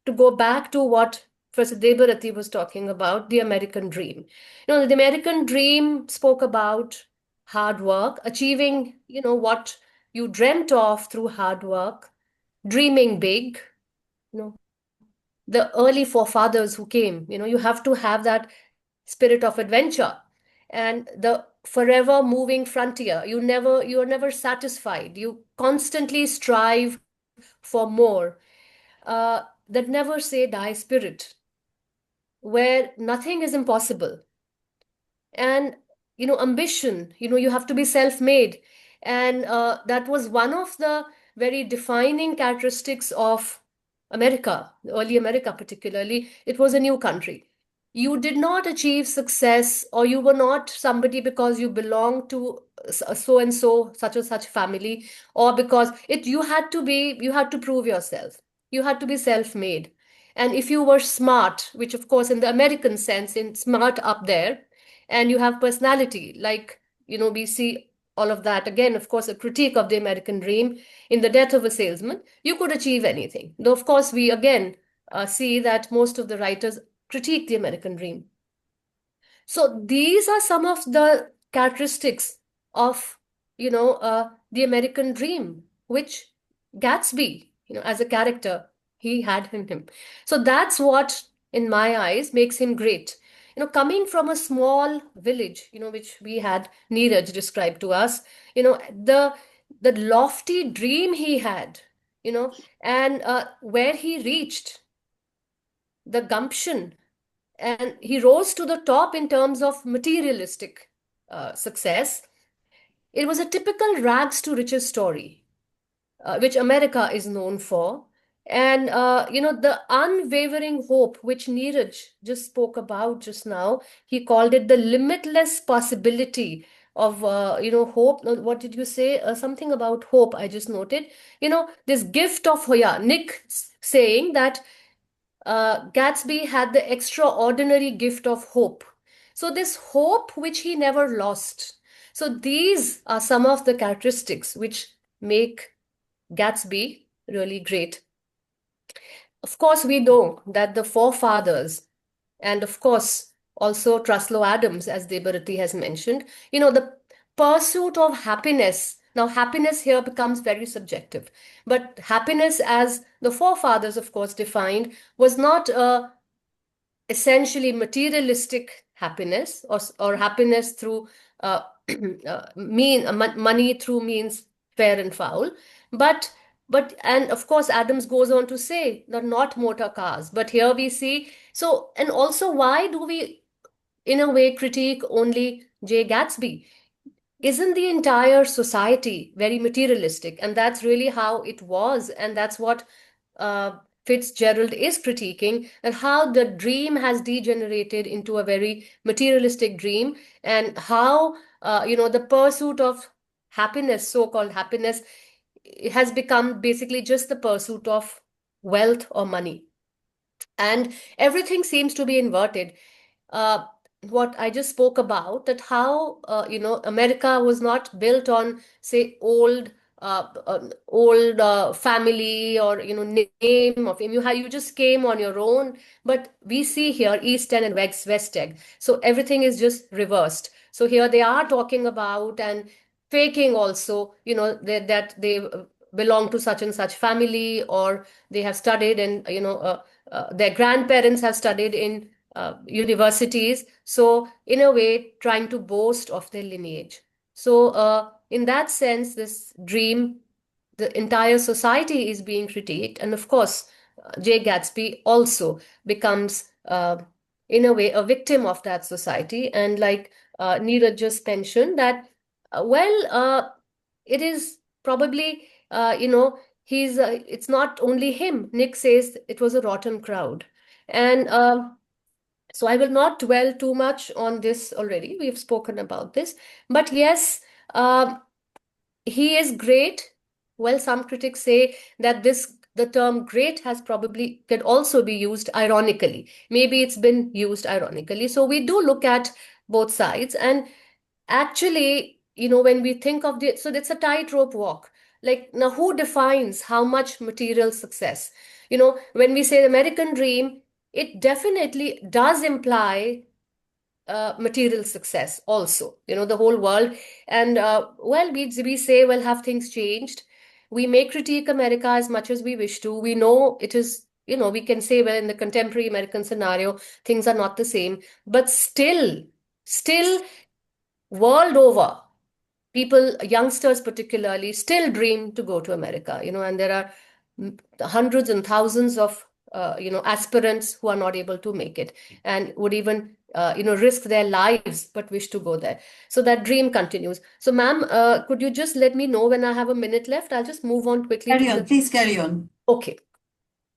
to go back to what Professor Debarati was talking about, the American dream. The American dream spoke about hard work, achieving, what you dreamt of through hard work, dreaming big, the early forefathers who came, you have to have that spirit of adventure and the forever moving frontier. You're never satisfied. You constantly strive for more. That never say die spirit, where nothing is impossible. And ambition, you have to be self-made, and that was one of the very defining characteristics of America, early America particularly. It was a new country. You did not achieve success, or you were not somebody because you belonged to so and so, such and such family, or because you had to prove yourself. You had to be self-made. And if you were smart, which of course in the American sense, in smart up there, and you have personality, like, we see all of that. Again, of course, a critique of the American dream in The Death of a Salesman. You could achieve anything. Though, of course, we again see that most of the writers critique the American dream. So these are some of the characteristics of, the American dream, which Gatsby, as a character, he had in him. So that's what, in my eyes, makes him great. Coming from a small village, which we had Neeraj described to us, the lofty dream he had, and where he reached, the gumption, and he rose to the top in terms of materialistic success. It was a typical rags to riches story, which America is known for. And, the unwavering hope, which Neeraj just spoke about just now, he called it the limitless possibility of, hope. What did you say? Something about hope, I just noted. This gift of, Nick saying that Gatsby had the extraordinary gift of hope. So, this hope which he never lost. So, these are some of the characteristics which make Gatsby really great. Of course, we know that the forefathers, and of course, also Truslow Adams, as Debarati has mentioned, the pursuit of happiness. Now, happiness here becomes very subjective, but happiness, as the forefathers, of course, defined, was not essentially materialistic happiness, or happiness through money through means fair and foul, but and of course Adams goes on to say that not motor cars, but here we see. So, and also, why do we in a way critique only J. Gatsby? Isn't the entire society very materialistic? And that's really how it was, and that's what Fitzgerald is critiquing, and how the dream has degenerated into a very materialistic dream, and how the pursuit of happiness, so-called happiness, has become basically just the pursuit of wealth or money, and everything seems to be inverted. Uh, what I just spoke about, that how America was not built on, say, old family, or name of him. You just came on your own. But we see here East End and West End. So everything is just reversed. So here they are talking about and faking also, that they belong to such and such family, or they have studied, and their grandparents have studied in universities. So, in a way, trying to boast of their lineage. So, in that sense, this dream, the entire society is being critiqued. And of course, J. Gatsby also becomes, in a way, a victim of that society. And like Neeraj just mentioned, that, it is probably, it's not only him. Nick says it was a rotten crowd. And so I will not dwell too much on this already. We've spoken about this. But yes, he is great. Well, some critics say that the term great could also be used ironically. Maybe it's been used ironically. So we do look at both sides. And actually, when we think of so it's a tightrope walk. Like, now, who defines how much material success? When we say the American dream, it definitely does imply material success also, the whole world. And we say, well, have things changed? We may critique America as much as we wish to. We know it is, we can say, well, in the contemporary American scenario, things are not the same. But still, world over, people, youngsters particularly, still dream to go to America, and there are hundreds and thousands of aspirants who are not able to make it, and would even risk their lives but wish to go there. So that dream continues. So, ma'am, could you just let me know when I have a minute left? I'll just move on quickly. Please carry on. Okay.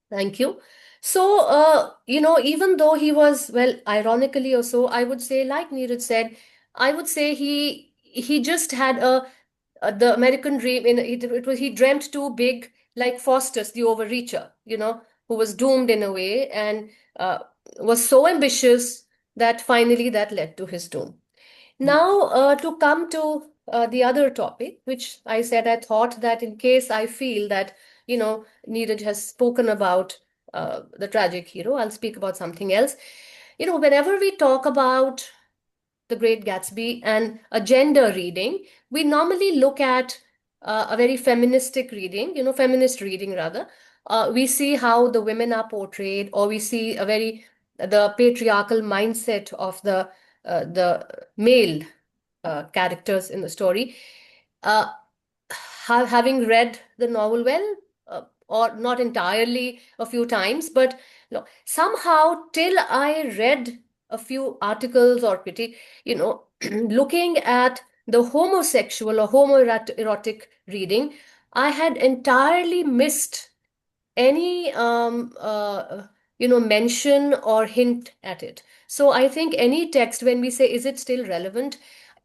Thank you. So, even though he was, well, ironically or so, I would say, like Neeraj said, I would say he just had the American dream. He dreamt too big, like Faustus, the overreacher, who was doomed in a way, and was so ambitious that finally that led to his doom. Now, to come to the other topic, which I said, I thought that in case I feel that, Neeraj has spoken about the tragic hero. I'll speak about something else. Whenever we talk about The Great Gatsby and a gender reading, we normally look at a very feministic reading, feminist reading rather. We see how the women are portrayed, or we see the patriarchal mindset of the male characters in the story. Uh, Having read the novel or not entirely a few times, but somehow till I read a few articles or critique, looking at the homosexual or homoerotic reading, I had entirely missed any mention or hint at it. So I think any text, when we say, is it still relevant?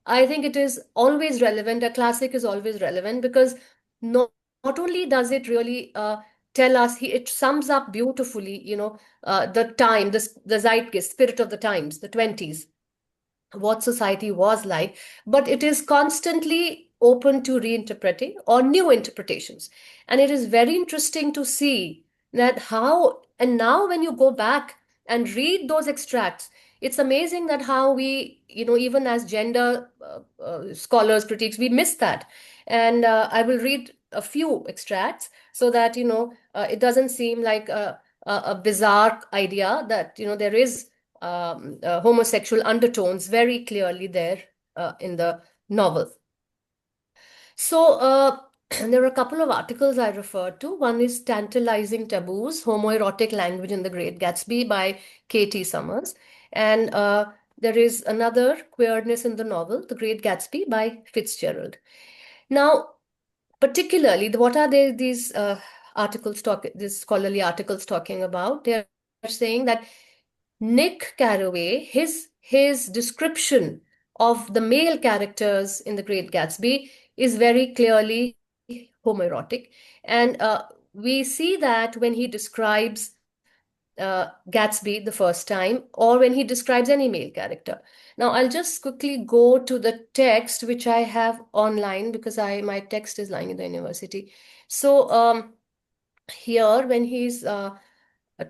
I think it is always relevant. A classic is always relevant because not only does it really tell us, it sums up beautifully, the time, the zeitgeist, spirit of the times, the 20s, what society was like, but it is constantly open to reinterpreting or new interpretations. And it is very interesting to see that and now when you go back and read those extracts, it's amazing that how we, even as gender scholars, critiques, we miss that. And I will read a few extracts so that, it doesn't seem like a bizarre idea that, there is homosexual undertones very clearly there in the novel. So there are a couple of articles I referred to. One is Tantalizing Taboos, Homoerotic Language in the Great Gatsby by K.T. Summers. And there is another, Queerness in the Novel, The Great Gatsby by Fitzgerald. Now, particularly, what are these these scholarly articles talking about? They're saying that Nick Carraway, his description of the male characters in The Great Gatsby is very clearly homoerotic. And we see that when he describes Gatsby the first time, or when he describes any male character. Now, I'll just quickly go to the text which I have online because my text is lying in the university. So here, when he's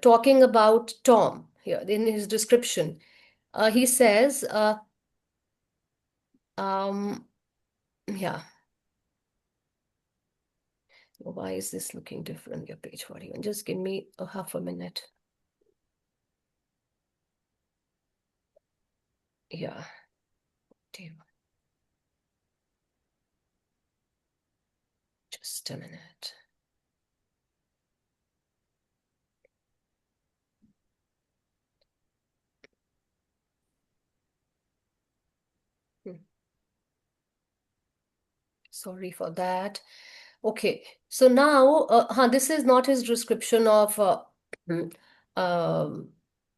talking about Tom, here in his description, he says, yeah. Why is this looking different? Your page 41. Just give me a half a minute. Yeah. Just a minute. Sorry for that. Okay, so now this is not his description of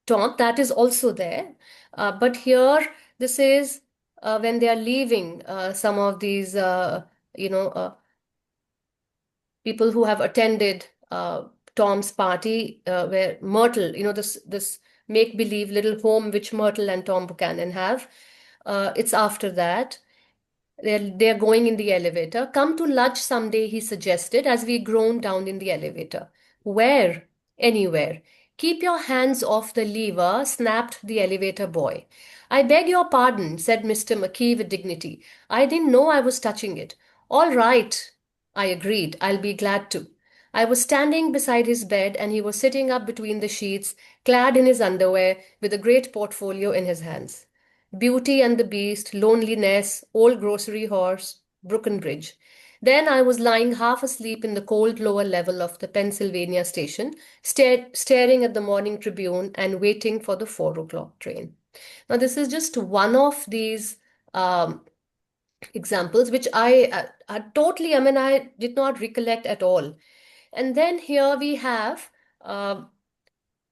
Tom. That is also there, but here this is when they are leaving some of these people who have attended Tom's party, where Myrtle, this make-believe little home which Myrtle and Tom Buchanan have. It's after that. They're going in the elevator. Come to lunch someday, he suggested, as we groaned down in the elevator. Where? Anywhere. Keep your hands off the lever, snapped the elevator boy. I beg your pardon, said Mr. McKee with dignity. I didn't know I was touching it. All right, I agreed. I'll be glad to. I was standing beside his bed, and he was sitting up between the sheets, clad in his underwear, with a great portfolio in his hands. Beauty and the Beast, Loneliness, Old Grocery Horse, Brooklyn Bridge. Then I was lying half asleep in the cold lower level of the Pennsylvania station, staring at the Morning Tribune and waiting for the 4 o'clock train. Now, this is just one of these examples, which I did not recollect at all. And then here we have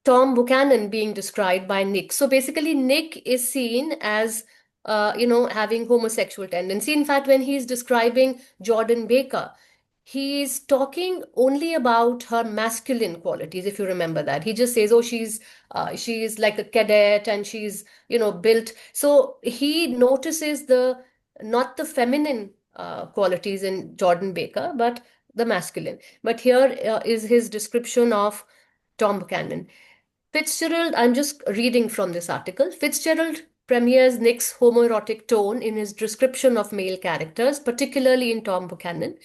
Tom Buchanan being described by Nick. So basically, Nick is seen as, having homosexual tendency. In fact, when he's describing Jordan Baker, he's talking only about her masculine qualities, if you remember that. He just says, oh, she's like a cadet and she's, built. So he notices not the feminine qualities in Jordan Baker, but the masculine. But here is his description of Tom Buchanan. Fitzgerald, I'm just reading from this article. Fitzgerald premieres Nick's homoerotic tone in his description of male characters, particularly in Tom Buchanan.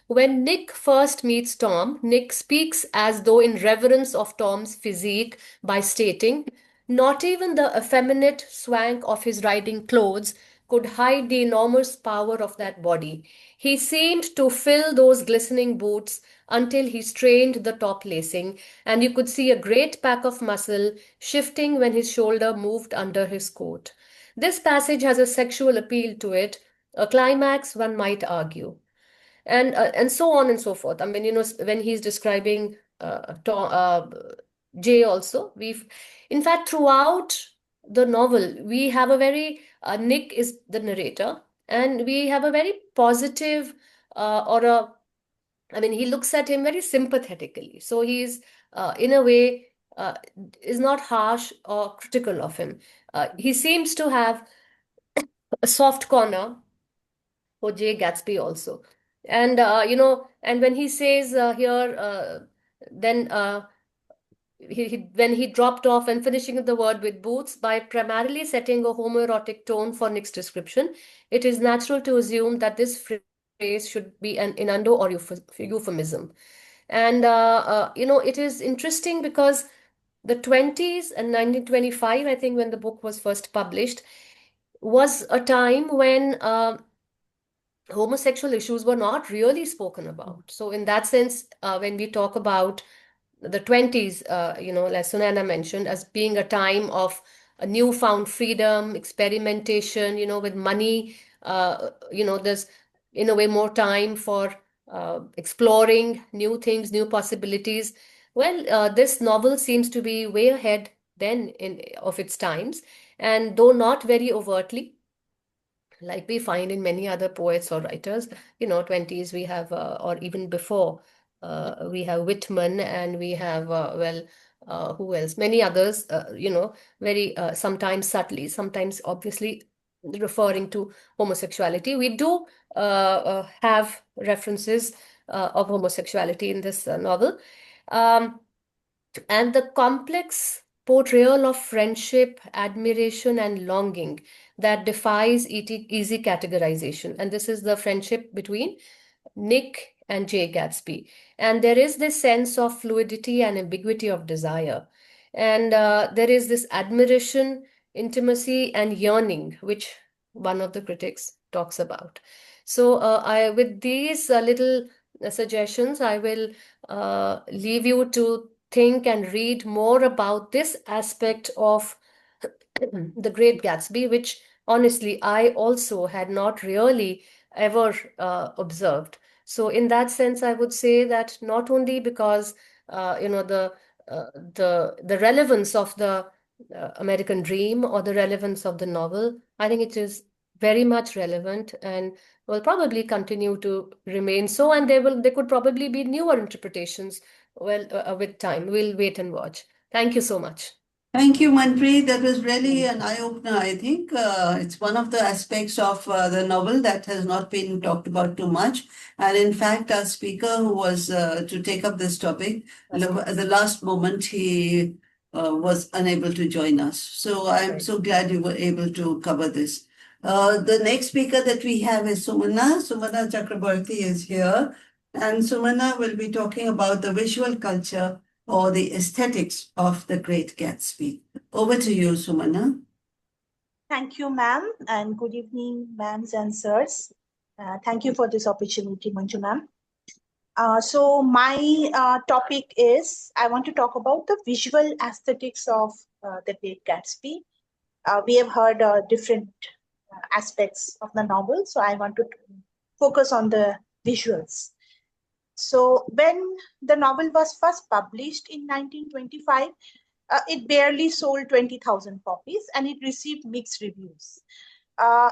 When Nick first meets Tom, Nick speaks as though in reverence of Tom's physique by stating, "Not even the effeminate swank of his riding clothes could hide the enormous power of that body. He seemed to fill those glistening boots until he strained the top lacing, and you could see a great pack of muscle shifting when his shoulder moved under his coat." This passage has a sexual appeal to it, a climax, one might argue, and so on and so forth. I mean, when he's describing Jay also, in fact, throughout the novel, we have a very, Nick is the narrator, and we have a very positive, I mean, he looks at him very sympathetically. So he's, in a way, is not harsh or critical of him. He seems to have a soft corner for Jay Gatsby also. And, and when he says here, then when he dropped off and finishing the word with boots, by primarily setting a homoerotic tone for Nick's description, it is natural to assume that this phrase should be an innuendo or euphemism. And, it is interesting because the 20s and 1925, I think, when the book was first published, was a time when homosexual issues were not really spoken about. So in that sense, when we talk about the 20s, like Sunaina mentioned, as being a time of a newfound freedom, experimentation, with money, there's in a way more time for exploring new things, new possibilities. Well, this novel seems to be way ahead then of its times, and though not very overtly, like we find in many other poets or writers, 20s we have, or even before, we have Whitman, and we have, who else? Many others, very sometimes subtly, sometimes obviously referring to homosexuality. We do have references of homosexuality in this novel. And the complex portrayal of friendship, admiration, and longing that defies easy categorization. And this is the friendship between Nick and Jay Gatsby. And there is this sense of fluidity and ambiguity of desire. And there is this admiration, intimacy, and yearning, which one of the critics talks about. So with these little suggestions, I will leave you to think and read more about this aspect of The Great Gatsby, which honestly I also had not really ever observed. So in that sense, I would say that not only because the relevance of the American dream or the relevance of the novel, I think it is very much relevant and will probably continue to remain so, and there could probably be newer interpretations with time. We'll wait and watch. Thank you so much. Thank you, Manpreet. That was really an eye-opener, I think. It's one of the aspects of the novel that has not been talked about too much. And in fact, our speaker who was to take up this topic, at the last moment, he was unable to join us. So I'm so glad you were able to cover this. The next speaker that we have is Sumana. Sumana Chakraborty is here. And Sumana will be talking about the visual culture or the aesthetics of The Great Gatsby. Over to you, Sumana. Thank you, ma'am, and good evening, ma'ams and sirs. Thank you for this opportunity, Manju ma'am. So my topic is, I want to talk about the visual aesthetics of The Great Gatsby. We have heard different aspects of the novel, so I want to focus on the visuals. So when the novel was first published in 1925, it barely sold 20,000 copies and it received mixed reviews.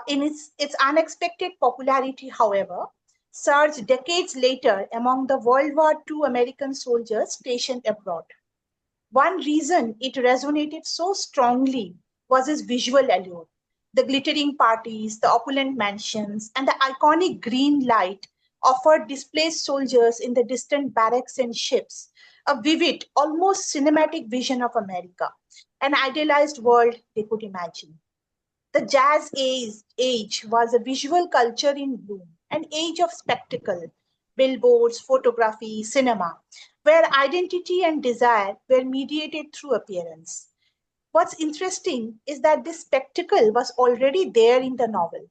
In its unexpected popularity, however, surged decades later among the World War II American soldiers stationed abroad. One reason it resonated so strongly was its visual allure. The glittering parties, the opulent mansions, and the iconic green light offered displaced soldiers in the distant barracks and ships a vivid, almost cinematic vision of America, an idealized world they could imagine. The jazz age was a visual culture in bloom, an age of spectacle, billboards, photography, cinema, where identity and desire were mediated through appearance. What's interesting is that this spectacle was already there in the novel.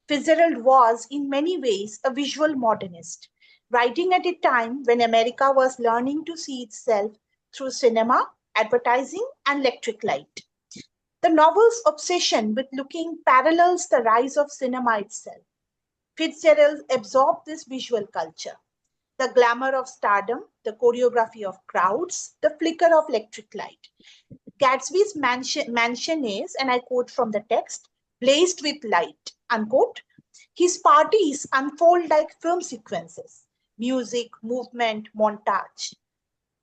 Fitzgerald was, in many ways, a visual modernist, writing at a time when America was learning to see itself through cinema, advertising, and electric light. The novel's obsession with looking parallels the rise of cinema itself. Fitzgerald absorbed this visual culture. The glamour of stardom, the choreography of crowds, the flicker of electric light. Gatsby's mansion is, and I quote from the text, blazed with light, unquote. His parties unfold like film sequences, music, movement, montage.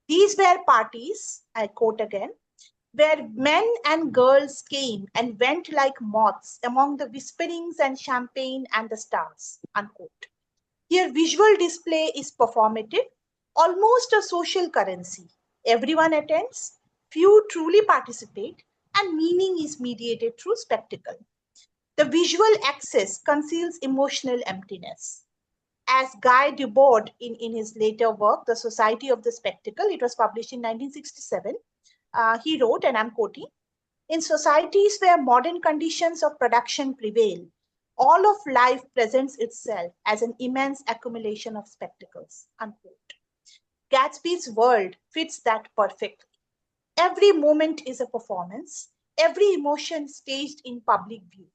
These were parties, I quote again, where men and girls came and went like moths among the whisperings and champagne and the stars, unquote. Here, visual display is performative, almost a social currency. Everyone attends, few truly participate, and meaning is mediated through spectacle. The visual access conceals emotional emptiness. As Guy Debord in his later work, The Society of the Spectacle, it was published in 1967, he wrote, and I'm quoting, in societies where modern conditions of production prevail, all of life presents itself as an immense accumulation of spectacles, unquote. Gatsby's world fits that perfectly. Every moment is a performance, every emotion staged in public view.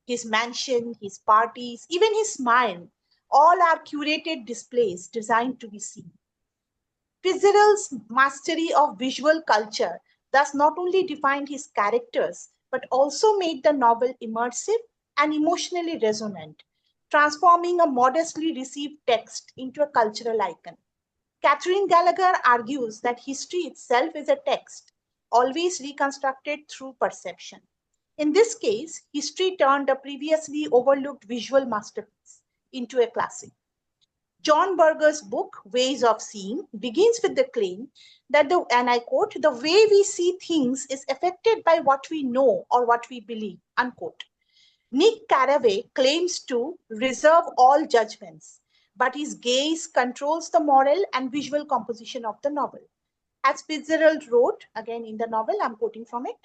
His mansion, his parties, even his smile, all are curated displays designed to be seen. Fitzgerald's mastery of visual culture thus not only defined his characters, but also made the novel immersive and emotionally resonant, transforming a modestly received text into a cultural icon. Catherine Gallagher argues that history itself is a text, always reconstructed through perception. In this case, history turned a previously overlooked visual masterpiece into a classic. John Berger's book, Ways of Seeing, begins with the claim that, and I quote, the way we see things is affected by what we know or what we believe, unquote. Nick Carraway claims to reserve all judgments, but his gaze controls the moral and visual composition of the novel. As Fitzgerald wrote, again in the novel, I'm quoting from it,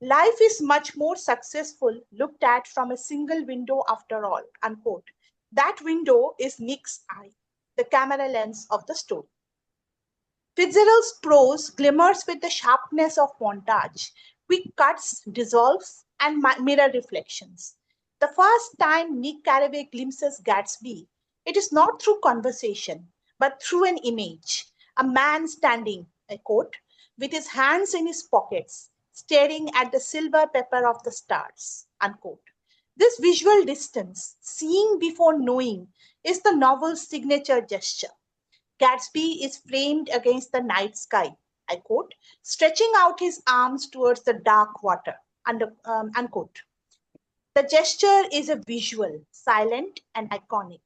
life is much more successful looked at from a single window after all, unquote. That window is Nick's eye, the camera lens of the story. Fitzgerald's prose glimmers with the sharpness of montage, quick cuts, dissolves, and mirror reflections. The first time Nick Carraway glimpses Gatsby, it is not through conversation, but through an image. A man standing, I quote, with his hands in his pockets, staring at the silver pepper of the stars, unquote. This visual distance, seeing before knowing, is the novel's signature gesture. Gatsby is framed against the night sky, I quote, stretching out his arms towards the dark water, unquote. The gesture is a visual, silent, and iconic.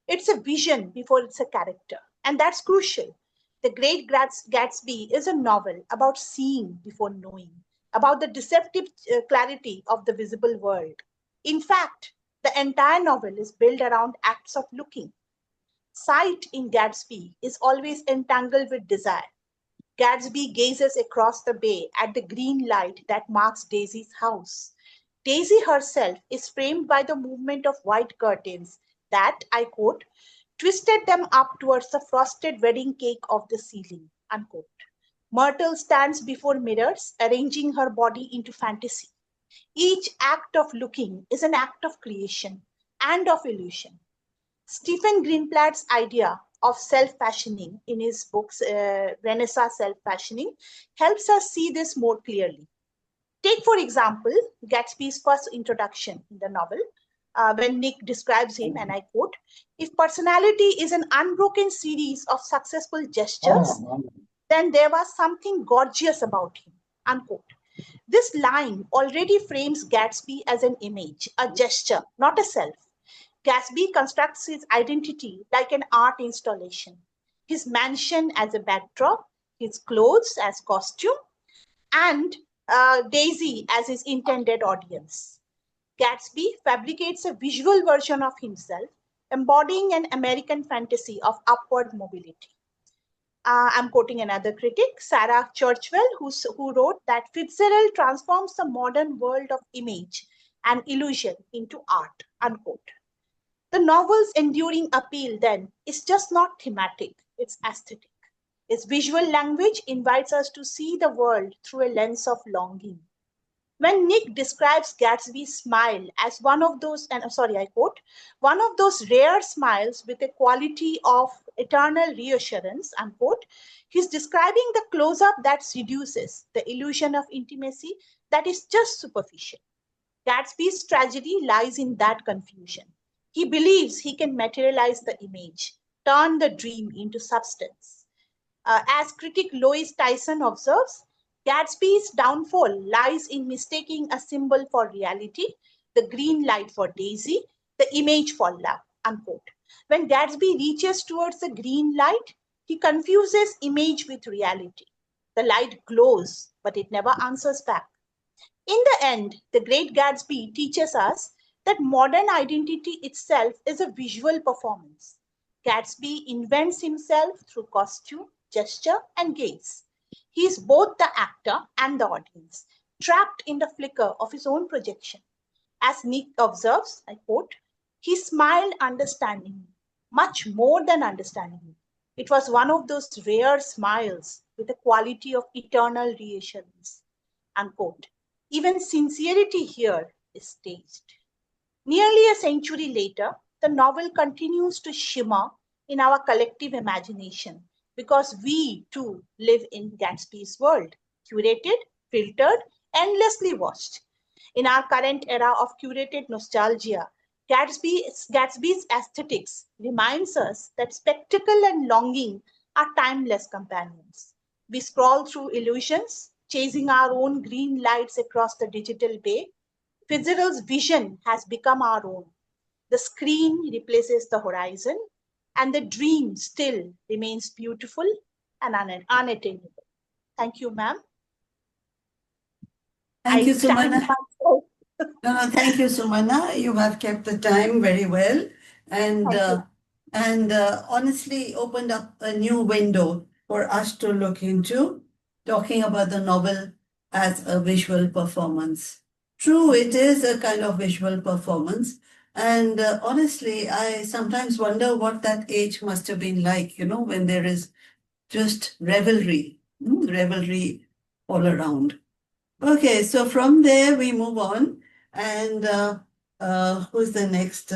It's a vision before it's a character, and that's crucial. The Great Gatsby is a novel about seeing before knowing, about the deceptive clarity of the visible world. In fact, the entire novel is built around acts of looking. Sight in Gatsby is always entangled with desire. Gatsby gazes across the bay at the green light that marks Daisy's house. Daisy herself is framed by the movement of white curtains that, I quote, twisted them up towards the frosted wedding cake of the ceiling, unquote. Myrtle stands before mirrors, arranging her body into fantasy. Each act of looking is an act of creation and of illusion. Stephen Greenblatt's idea of self-fashioning in his books, Renaissance Self-Fashioning, helps us see this more clearly. Take, for example, Gatsby's first introduction in the novel, when Nick describes him, and I quote, if personality is an unbroken series of successful gestures, then there was something gorgeous about him, unquote. This line already frames Gatsby as an image, a gesture, not a self. Gatsby constructs his identity like an art installation. His mansion as a backdrop, his clothes as costume, and Daisy as his intended audience. Gatsby fabricates a visual version of himself, embodying an American fantasy of upward mobility. I'm quoting another critic, Sarah Churchwell, who wrote that Fitzgerald transforms the modern world of image and illusion into art, unquote. The novel's enduring appeal, then, is just not thematic, it's aesthetic. Its visual language invites us to see the world through a lens of longing. When Nick describes Gatsby's smile as one of those, and sorry, I quote, one of those rare smiles with a quality of eternal reassurance, unquote, he's describing the close-up that seduces, the illusion of intimacy that is just superficial. Gatsby's tragedy lies in that confusion. He believes he can materialize the image, turn the dream into substance. As critic Lois Tyson observes, Gatsby's downfall lies in mistaking a symbol for reality, the green light for Daisy, the image for love, unquote. When Gatsby reaches towards the green light, he confuses image with reality. The light glows, but it never answers back. In the end, The Great Gatsby teaches us that modern identity itself is a visual performance. Gatsby invents himself through costume, gesture, and gaze. He is both the actor and the audience, trapped in the flicker of his own projection. As Nick observes, I quote, he smiled understandingly, much more than understandingly. It was one of those rare smiles with a quality of eternal reassurance, unquote. Even sincerity here is staged. Nearly a century later, the novel continues to shimmer in our collective imagination because we too live in Gatsby's world, curated, filtered, endlessly watched. In our current era of curated nostalgia, Gatsby's aesthetics reminds us that spectacle and longing are timeless companions. We scroll through illusions, chasing our own green lights across the digital bay. Fitzgerald's vision has become our own. The screen replaces the horizon, and the dream still remains beautiful and unattainable. Thank you, ma'am. Thank you, Sumana. Thank you, Sumana. You have kept the time very well, and honestly opened up a new window for us to look into, talking about the novel as a visual performance. True, it is a kind of visual performance. And honestly, I sometimes wonder what that age must have been like, when there is just revelry all around. Okay, so from there we move on. And who's the next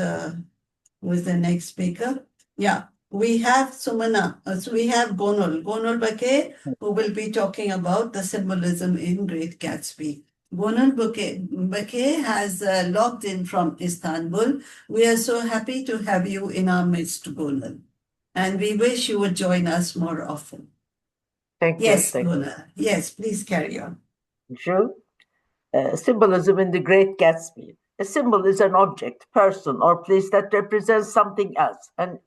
speaker? Yeah, we have Sumana. So we have Gonul Bakay, who will be talking about the symbolism in Great Gatsby. Gonul Bakay has logged in from Istanbul. We are so happy to have you in our midst, Gonul. And we wish you would join us more often. Thank you. Yes, Gonul. Yes, please carry on. Sure. Symbolism in The Great Gatsby. A symbol is an object, person, or place that represents something else and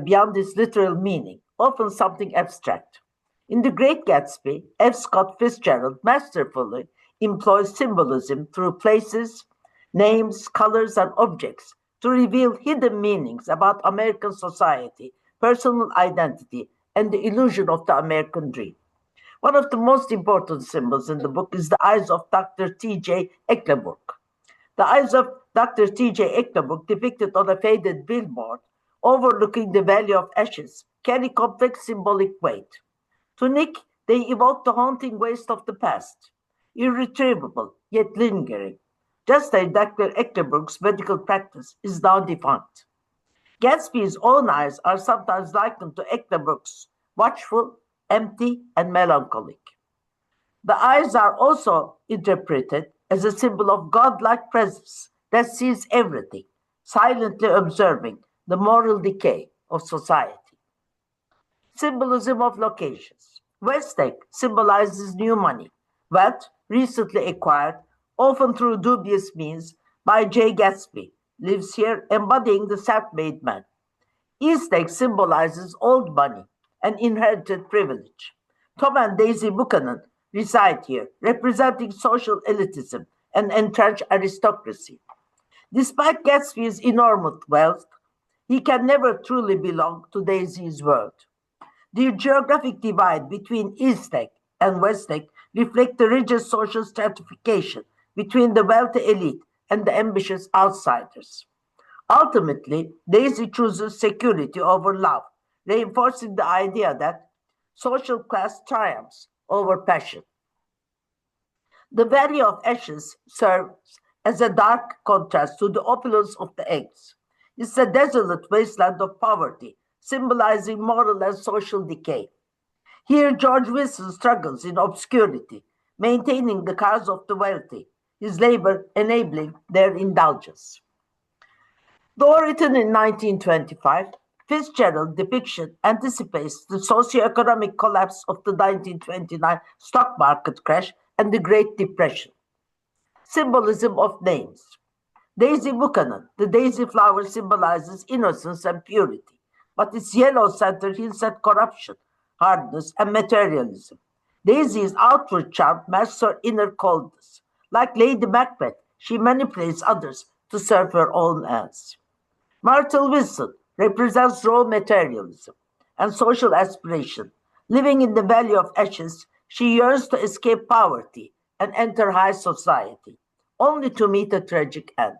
beyond its literal meaning, often something abstract. In The Great Gatsby, F. Scott Fitzgerald masterfully employs symbolism through places, names, colors, and objects to reveal hidden meanings about American society, personal identity, and the illusion of the American dream. One of the most important symbols in the book is the eyes of Dr. T.J. Ecklenburg. The eyes of Dr. T.J. Ecklenburg, depicted on a faded billboard overlooking the Valley of Ashes, carry complex symbolic weight. To Nick, they evoke the haunting waste of the past, irretrievable yet lingering, just as Dr. Ecklenburg's medical practice is now defunct. Gatsby's own eyes are sometimes likened to Ecklenburg's, watchful, empty, and melancholic. The eyes are also interpreted as a symbol of godlike presence that sees everything, silently observing the moral decay of society. Symbolism of locations. Westlake symbolizes new money, wealth recently acquired, often through dubious means, by J. Gatsby, lives here embodying the self-made man. Eastlake symbolizes old money and inherited privilege. Tom and Daisy Buchanan reside here, representing social elitism and entrenched aristocracy. Despite Gatsby's enormous wealth, he can never truly belong to Daisy's world. The geographic divide between East Egg and West Egg reflects the rigid social stratification between the wealthy elite and the ambitious outsiders. Ultimately, Daisy chooses security over love, reinforcing the idea that social class triumphs over passion. The Valley of Ashes serves as a dark contrast to the opulence of the eggs. It's a desolate wasteland of poverty, symbolizing moral and social decay. Here, George Wilson struggles in obscurity, maintaining the cause of the wealthy, his labor enabling their indulgence. Though written in 1925, Fitzgerald's depiction anticipates the socio-economic collapse of the 1929 stock market crash and the Great Depression. Symbolism of names. Daisy Buchanan, the daisy flower symbolizes innocence and purity, but its yellow center hints at corruption, hardness, and materialism. Daisy's outward charm masks her inner coldness. Like Lady Macbeth, she manipulates others to serve her own ends. Myrtle Wilson represents raw materialism and social aspiration. Living in the Valley of Ashes, she yearns to escape poverty and enter high society, only to meet a tragic end.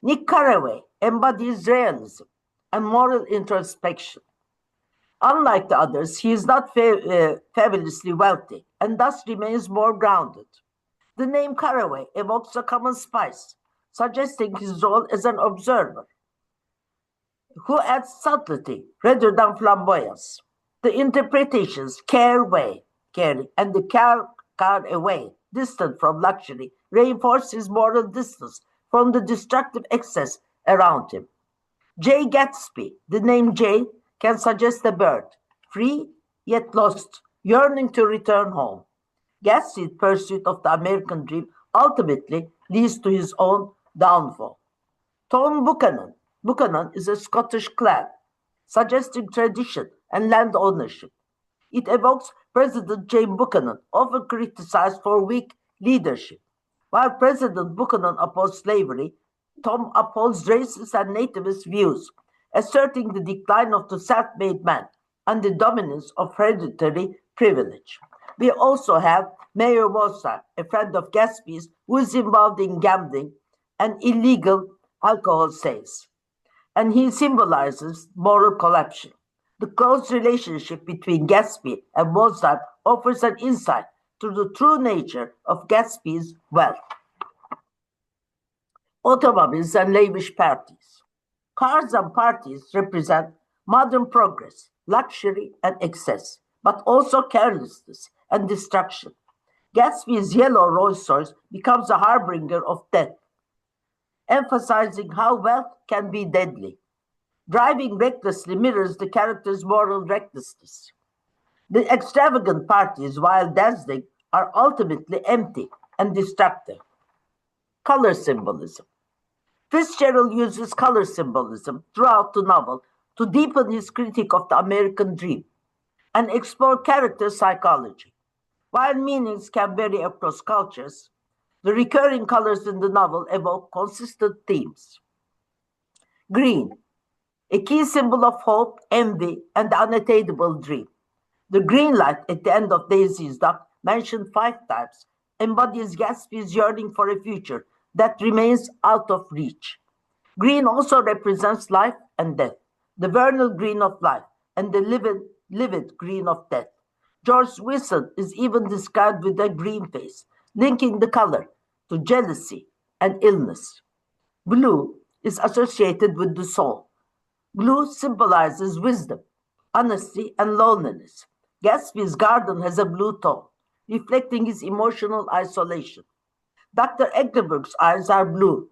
Nick Carraway embodies realism and moral introspection. Unlike the others, he is not fabulously wealthy and thus remains more grounded. The name Carraway evokes a common spice, suggesting his role as an observer who adds subtlety rather than flamboyance. The interpretations carry, and the car away, distant from luxury, reinforce his moral distance from the destructive excess around him. J. Gatsby, the name J, can suggest a bird, free yet lost, yearning to return home. Gatsby's pursuit of the American dream ultimately leads to his own downfall. Tom Buchanan. Buchanan is a Scottish clan, suggesting tradition and land ownership. It evokes President James Buchanan, often criticized for weak leadership. While President Buchanan opposed slavery, Tom upholds racist and nativist views, asserting the decline of the self-made man and the dominance of hereditary privilege. We also have Mayor Mozart, a friend of Gatsby's, who is involved in gambling and illegal alcohol sales. And he symbolizes moral corruption. The close relationship between Gatsby and Mozart offers an insight to the true nature of Gatsby's wealth. Automobiles and lavish parties. Cars and parties represent modern progress, luxury, and excess, but also carelessness and destruction. Gatsby's yellow Rolls Royce becomes a harbinger of death, emphasizing how wealth can be deadly. Driving recklessly mirrors the character's moral recklessness. The extravagant parties, while dazzling, are ultimately empty and destructive. Color symbolism. Fitzgerald uses color symbolism throughout the novel to deepen his critique of the American dream and explore character psychology. While meanings can vary across cultures, the recurring colors in the novel evoke consistent themes. Green, a key symbol of hope, envy, and the unattainable dream. The green light at the end of Daisy's Dock, mentioned 5 times, embodies Gatsby's yearning for a future that remains out of reach. Green also represents life and death, the vernal green of life and the livid green of death. George Wilson is even described with a green face, linking the color to jealousy and illness. Blue is associated with the soul. Blue symbolizes wisdom, honesty, and loneliness. Gatsby's garden has a blue tone, reflecting his emotional isolation. Dr. Eggenberg's eyes are blue,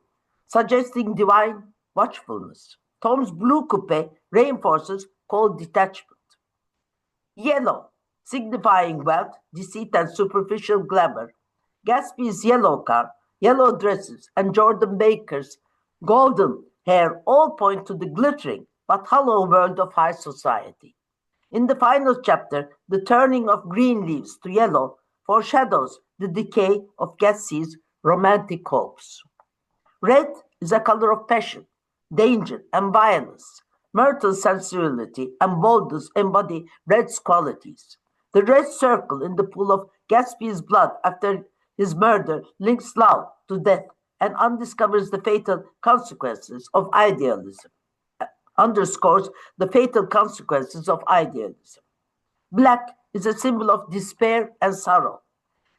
suggesting divine watchfulness. Tom's blue coupe reinforces cold detachment. Yellow, signifying wealth, deceit, and superficial glamour. Gatsby's yellow car, yellow dresses, and Jordan Baker's golden hair all point to the glittering but hollow world of high society. In the final chapter, the turning of green leaves to yellow foreshadows the decay of Gatsby's romantic hopes. Red is a color of passion, danger, and violence. Myrtle's sensuality and boldness embody Red's qualities. The red circle in the pool of Gatsby's blood after his murder links love to death and undiscovers the fatal consequences of idealism. Underscores the fatal consequences of idealism. Black is a symbol of despair and sorrow.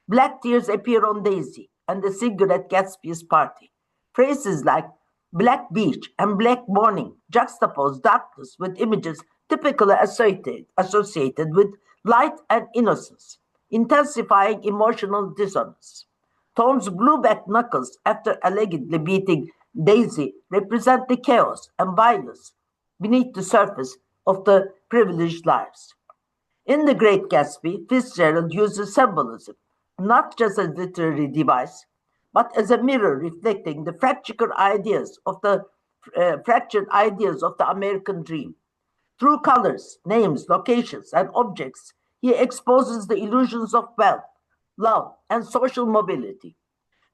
Black tears appear on Daisy and the cigarette at Gatsby's party. Phrases like black beach and black morning juxtapose darkness with images typically associated with light and innocence, intensifying emotional dissonance. Tom's blueback knuckles after allegedly beating Daisy represent the chaos and violence beneath the surface of the privileged lives. In The Great Gatsby, Fitzgerald uses symbolism, not just as a literary device, but as a mirror reflecting the fractured ideas of the American dream. Through colors, names, locations, and objects, he exposes the illusions of wealth, love, and social mobility.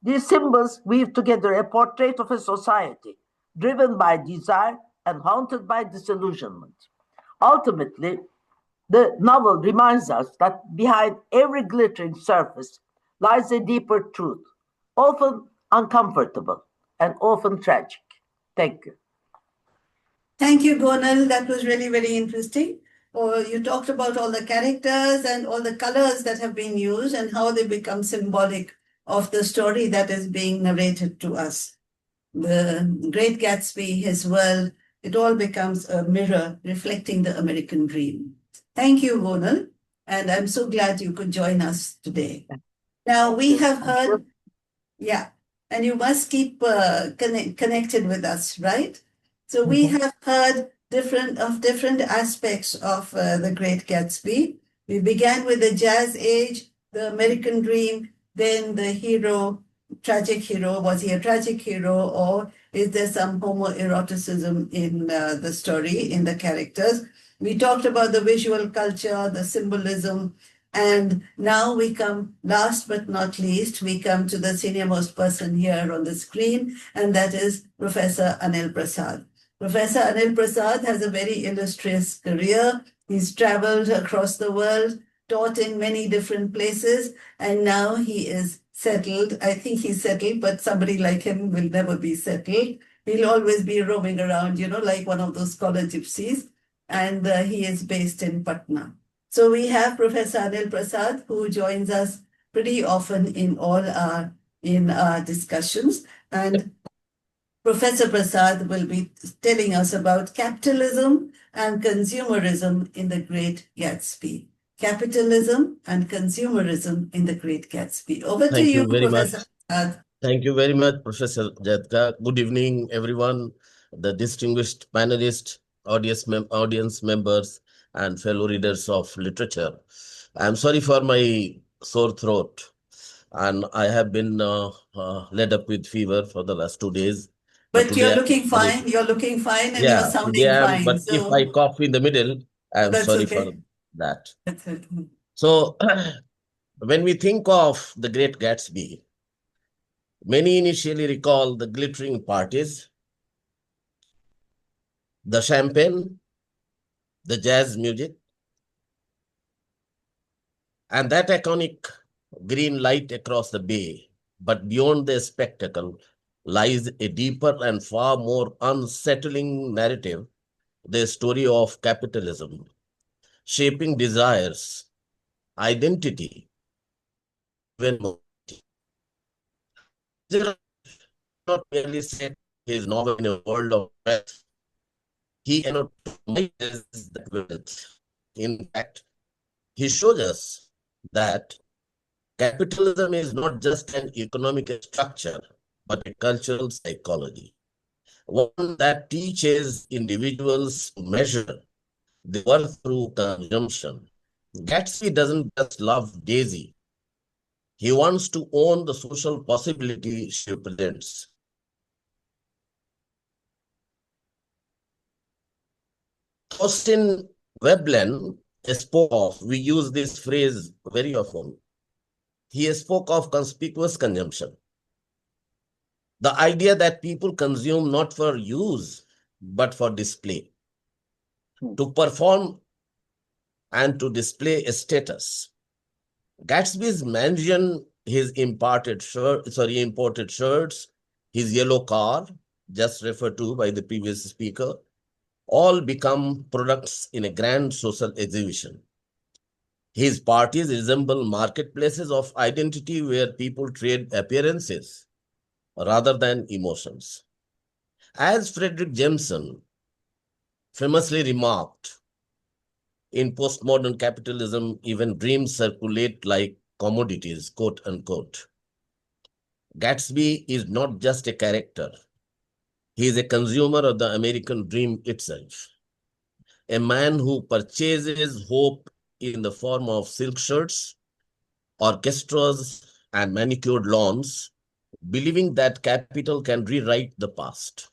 These symbols weave together a portrait of a society driven by desire and haunted by disillusionment. Ultimately, the novel reminds us that behind every glittering surface lies a deeper truth, often uncomfortable and often tragic. Thank you. Thank you, Gonul. That was really very interesting. You talked about all the characters and all the colors that have been used and how they become symbolic of the story that is being narrated to us. The Great Gatsby, his world, it all becomes a mirror reflecting the American dream. Thank you, Gonul, and I'm so glad you could join us today. Now, we have heard, and you must keep connected with us, right? So we have heard different aspects of The Great Gatsby. We began with the jazz age, the American dream, then the hero, tragic hero. Was he a tragic hero, or is there some homoeroticism in the story, in the characters? We talked about the visual culture, the symbolism, and now we come, last but not least, we come to the senior-most person here on the screen, and that is Professor Anil Prasad. Professor Anil Prasad has a very illustrious career. He's traveled across the world, taught in many different places, and now he is settled. I think he's settled, but somebody like him will never be settled. He'll always be roaming around, like one of those scholar gypsies, and he is based in Patna. So we have Professor Anil Prasad, who joins us pretty often in all our discussions. And Professor Prasad will be telling us about capitalism and consumerism in The Great Gatsby. Capitalism and consumerism in The Great Gatsby. Over to you, Professor Prasad. Thank you very much, Professor Jaidka. Good evening, everyone, the distinguished panelists, audience members, and fellow readers of literature. I'm sorry for my sore throat, and I have been laid up with fever for the last 2 days. But you're looking fine. You're looking fine, and you're sounding fine. But if I cough in the middle, I'm sorry for that. That's okay. So, when we think of The Great Gatsby, many initially recall the glittering parties, the champagne, the jazz music, and that iconic green light across the bay. But beyond the spectacle lies a deeper and far more unsettling narrative, the story of capitalism, shaping desires, identity, even morality. Not merely set his novel in a world of wealth. He epitomizes that wealth. In fact, he shows us that capitalism is not just an economic structure, but a cultural psychology, one that teaches individuals to measure their worth through consumption. Gatsby doesn't just love Daisy. He wants to own the social possibility she represents. Austin Veblen spoke of, we use this phrase very often. He spoke of conspicuous consumption. The idea that people consume not for use, but for display, to perform and to display a status. Gatsby's mansion, his imported shirts, his yellow car, just referred to by the previous speaker, all become products in a grand social exhibition. His parties resemble marketplaces of identity where people trade appearances rather than emotions. As Frederick Jameson famously remarked, in postmodern capitalism, even dreams circulate like commodities, quote unquote. Gatsby is not just a character. He is a consumer of the American dream itself. A man who purchases hope in the form of silk shirts, orchestras, and manicured lawns, believing that capital can rewrite the past.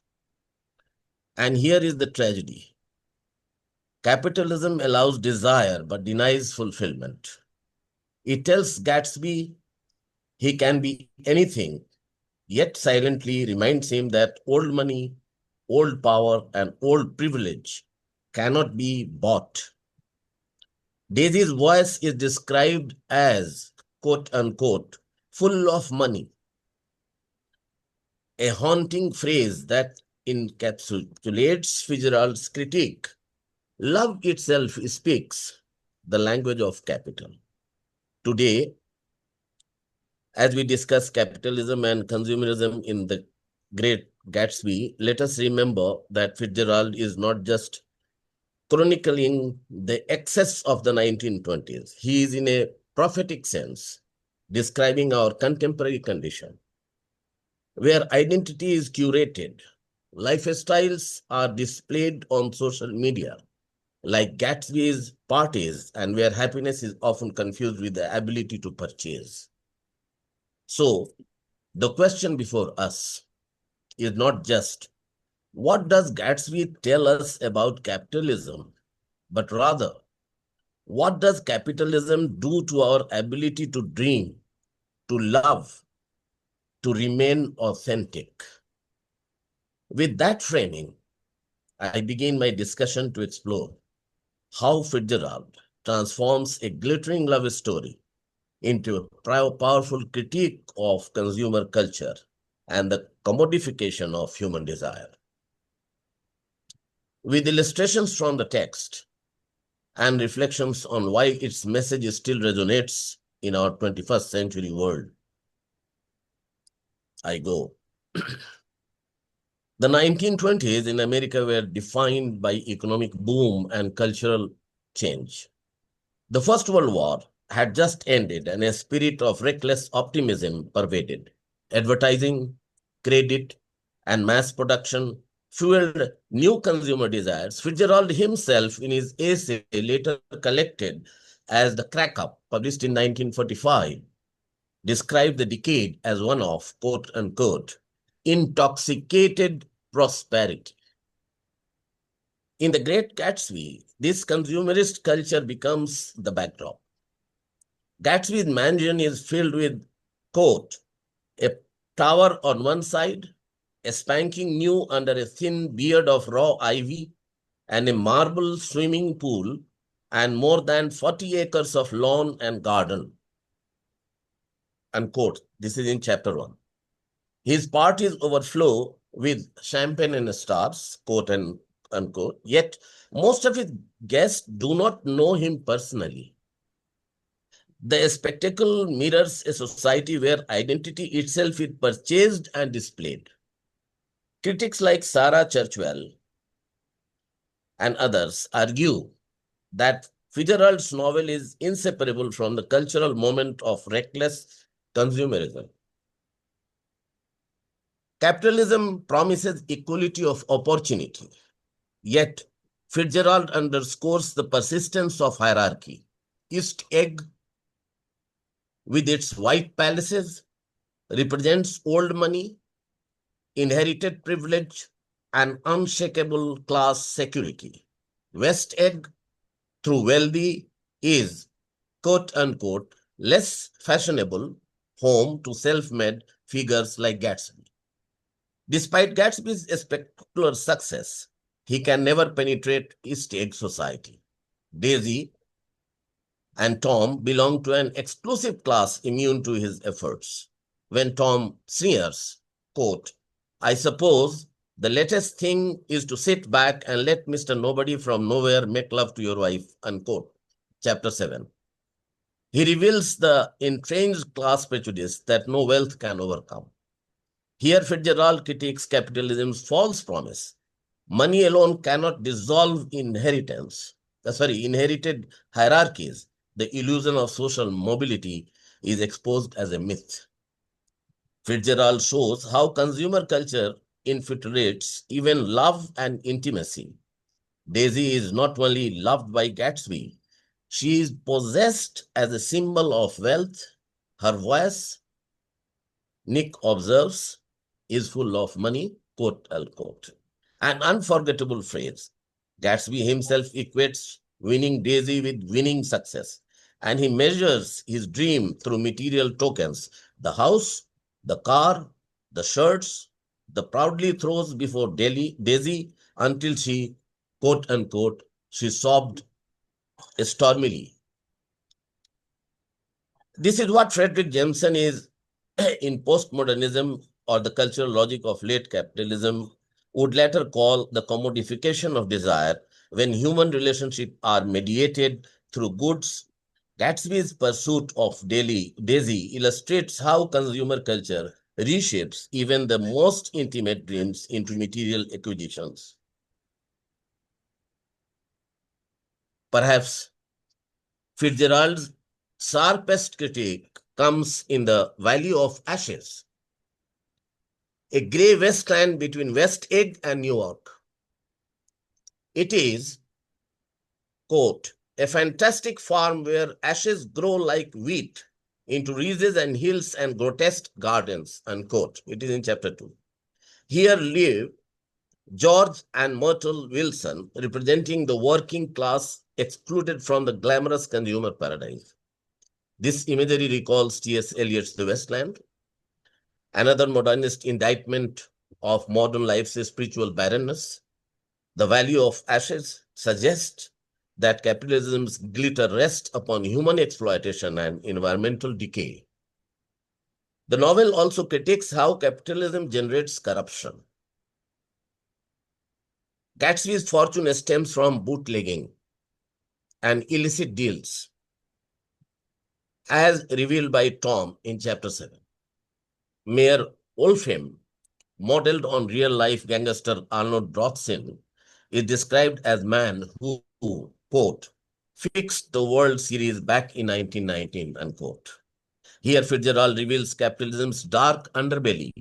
And here is the tragedy. Capitalism allows desire but denies fulfillment. It tells Gatsby he can be anything, yet silently reminds him that old money, old power, and old privilege cannot be bought. Daisy's voice is described as, quote unquote, full of money, a haunting phrase that encapsulates Fitzgerald's critique. Love itself speaks the language of capital. Today, as we discuss capitalism and consumerism in the Great Gatsby, let us remember that Fitzgerald is not just chronicling the excess of the 1920s. He is, in a prophetic sense, describing our contemporary condition, where identity is curated, lifestyles are displayed on social media, like Gatsby's parties, and where happiness is often confused with the ability to purchase. So, the question before us is not just, what does Gatsby tell us about capitalism, but rather, what does capitalism do to our ability to dream, to love, to remain authentic? With that framing, I begin my discussion to explore how Fitzgerald transforms a glittering love story into a powerful critique of consumer culture and the commodification of human desire. With illustrations from the text and reflections on why its message still resonates in our 21st century world, I go. The 1920s in America were defined by economic boom and cultural change. The First World War had just ended and a spirit of reckless optimism pervaded. Advertising, credit, and mass production fueled new consumer desires. Fitzgerald himself, in his essay later collected as The Crack-Up, published in 1945, described the decade as one of, quote unquote, intoxicated prosperity. In The Great Gatsby, this consumerist culture becomes the backdrop. Gatsby's mansion is filled with, quote, a tower on one side, a spanking new under a thin beard of raw ivy, and a marble swimming pool, and more than 40 acres of lawn and garden. Unquote. This is in chapter 1. His parties overflow with champagne and stars, quote and unquote, yet most of his guests do not know him personally. The spectacle mirrors a society where identity itself is purchased and displayed. Critics like Sarah Churchwell and others argue that Fitzgerald's novel is inseparable from the cultural moment of reckless consumerism. Capitalism promises equality of opportunity, yet Fitzgerald underscores the persistence of hierarchy. East Egg, with its white palaces, represents old money, inherited privilege, and unshakable class security. West Egg, through wealthy is, quote unquote, less fashionable home to self-made figures like Gatsby. Despite Gatsby's spectacular success, he can never penetrate East Egg society. Daisy and Tom belong to an exclusive class immune to his efforts. When Tom sneers, quote, I suppose the latest thing is to sit back and let Mr. Nobody from nowhere make love to your wife, unquote. Chapter 7. He reveals the entrenched class prejudice that no wealth can overcome. Here, Fitzgerald critiques capitalism's false promise. Money alone cannot dissolve inherited hierarchies. The illusion of social mobility is exposed as a myth. Fitzgerald shows how consumer culture infiltrates even love and intimacy. Daisy is not only loved by Gatsby, she is possessed as a symbol of wealth. Her voice, Nick observes, is full of money, quote unquote. An unforgettable phrase. Gatsby himself equates winning Daisy with winning success, and he measures his dream through material tokens: the house, the car, the shirts, the proudly throws before Daisy until she, quote unquote, she sobbed stormily. This is what Frederick Jameson is in postmodernism, or the cultural logic of late capitalism, would later call the commodification of desire, when human relationships are mediated through goods. Gatsby's pursuit of Daisy illustrates how consumer culture reshapes even the most intimate dreams into material acquisitions. Perhaps Fitzgerald's sharpest critique comes in The Valley of Ashes, a grey wasteland between West Egg and New York. It is, quote, a fantastic farm where ashes grow like wheat into ridges and hills and grotesque gardens, unquote. It is in chapter 2. Here live George and Myrtle Wilson, representing the working class excluded from the glamorous consumer paradise. This imagery recalls T.S. Eliot's The Wasteland. Another modernist indictment of modern life's spiritual barrenness. The Valley of Ashes suggests that capitalism's glitter rests upon human exploitation and environmental decay. The novel also critiques how capitalism generates corruption. Gatsby's fortune stems from bootlegging and illicit deals, as revealed by Tom in chapter 7. Mayor Wolfram, modeled on real-life gangster Arnold Rothstein, is described as man who, quote, fixed the World Series back in 1919, unquote. Here, Fitzgerald reveals capitalism's dark underbelly.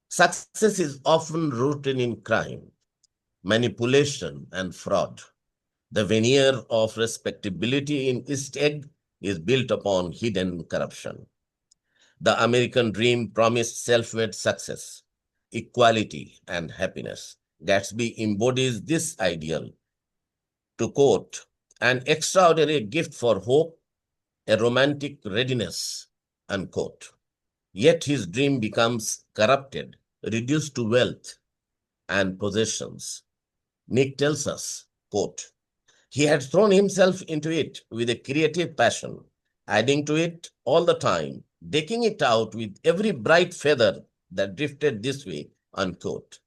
Success is often rooted in crime, manipulation, and fraud. The veneer of respectability in East Egg is built upon hidden corruption. The American dream promised self-made success, equality, and happiness. Gatsby embodies this ideal. To quote, an extraordinary gift for hope, a romantic readiness, unquote. Yet his dream becomes corrupted, reduced to wealth and possessions. Nick tells us, quote, he had thrown himself into it with a creative passion, adding to it all the time, decking it out with every bright feather that drifted this way, unquote.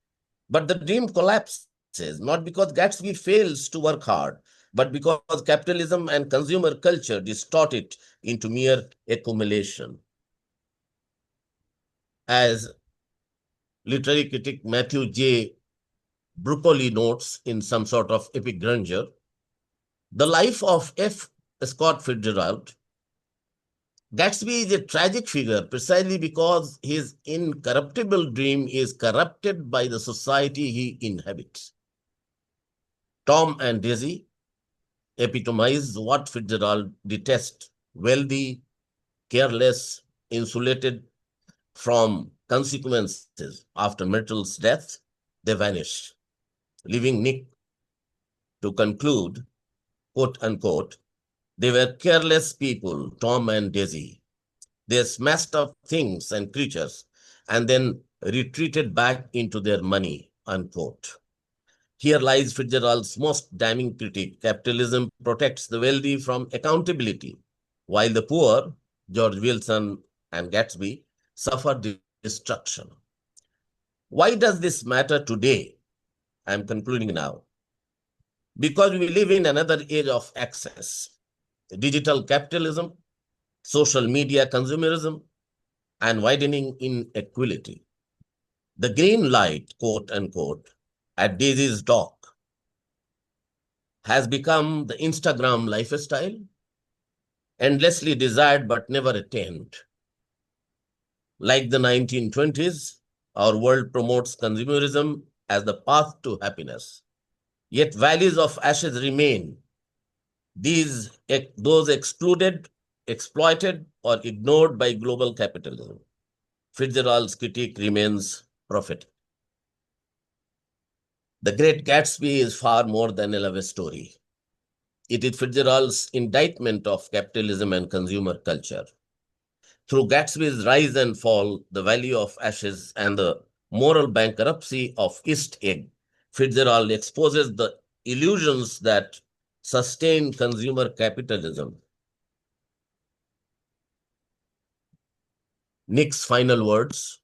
But the dream collapses, not because Gatsby fails to work hard, but because capitalism and consumer culture distort it into mere accumulation. As literary critic Matthew J. Broccoli notes in Some Sort of Epic Grandeur, the life of F. Scott Fitzgerald, Gatsby is a tragic figure precisely because his incorruptible dream is corrupted by the society he inhabits. Tom and Daisy epitomize what Fitzgerald detests: wealthy, careless, insulated from consequences. After Myrtle's death, they vanish, leaving Nick to conclude, quote unquote. They were careless people, Tom and Daisy. They smashed up things and creatures and then retreated back into their money, unquote. Here lies Fitzgerald's most damning critique. Capitalism protects the wealthy from accountability, while the poor, George Wilson and Gatsby, suffer destruction. Why does this matter today? I'm concluding now. Because we live in another age of access. Digital capitalism, social media consumerism, and widening inequality. The green light, quote unquote, at Daisy's dock has become the Instagram lifestyle, endlessly desired but never attained. Like the 1920s, our world promotes consumerism as the path to happiness. Yet valleys of ashes remain. Those excluded, exploited, or ignored by global capitalism. Fitzgerald's critique remains prophetic. The Great Gatsby is far more than a love story. It is Fitzgerald's indictment of capitalism and consumer culture. Through Gatsby's rise and fall, the value of ashes, and the moral bankruptcy of East Egg, Fitzgerald exposes the illusions that sustain consumer capitalism. Nick's final words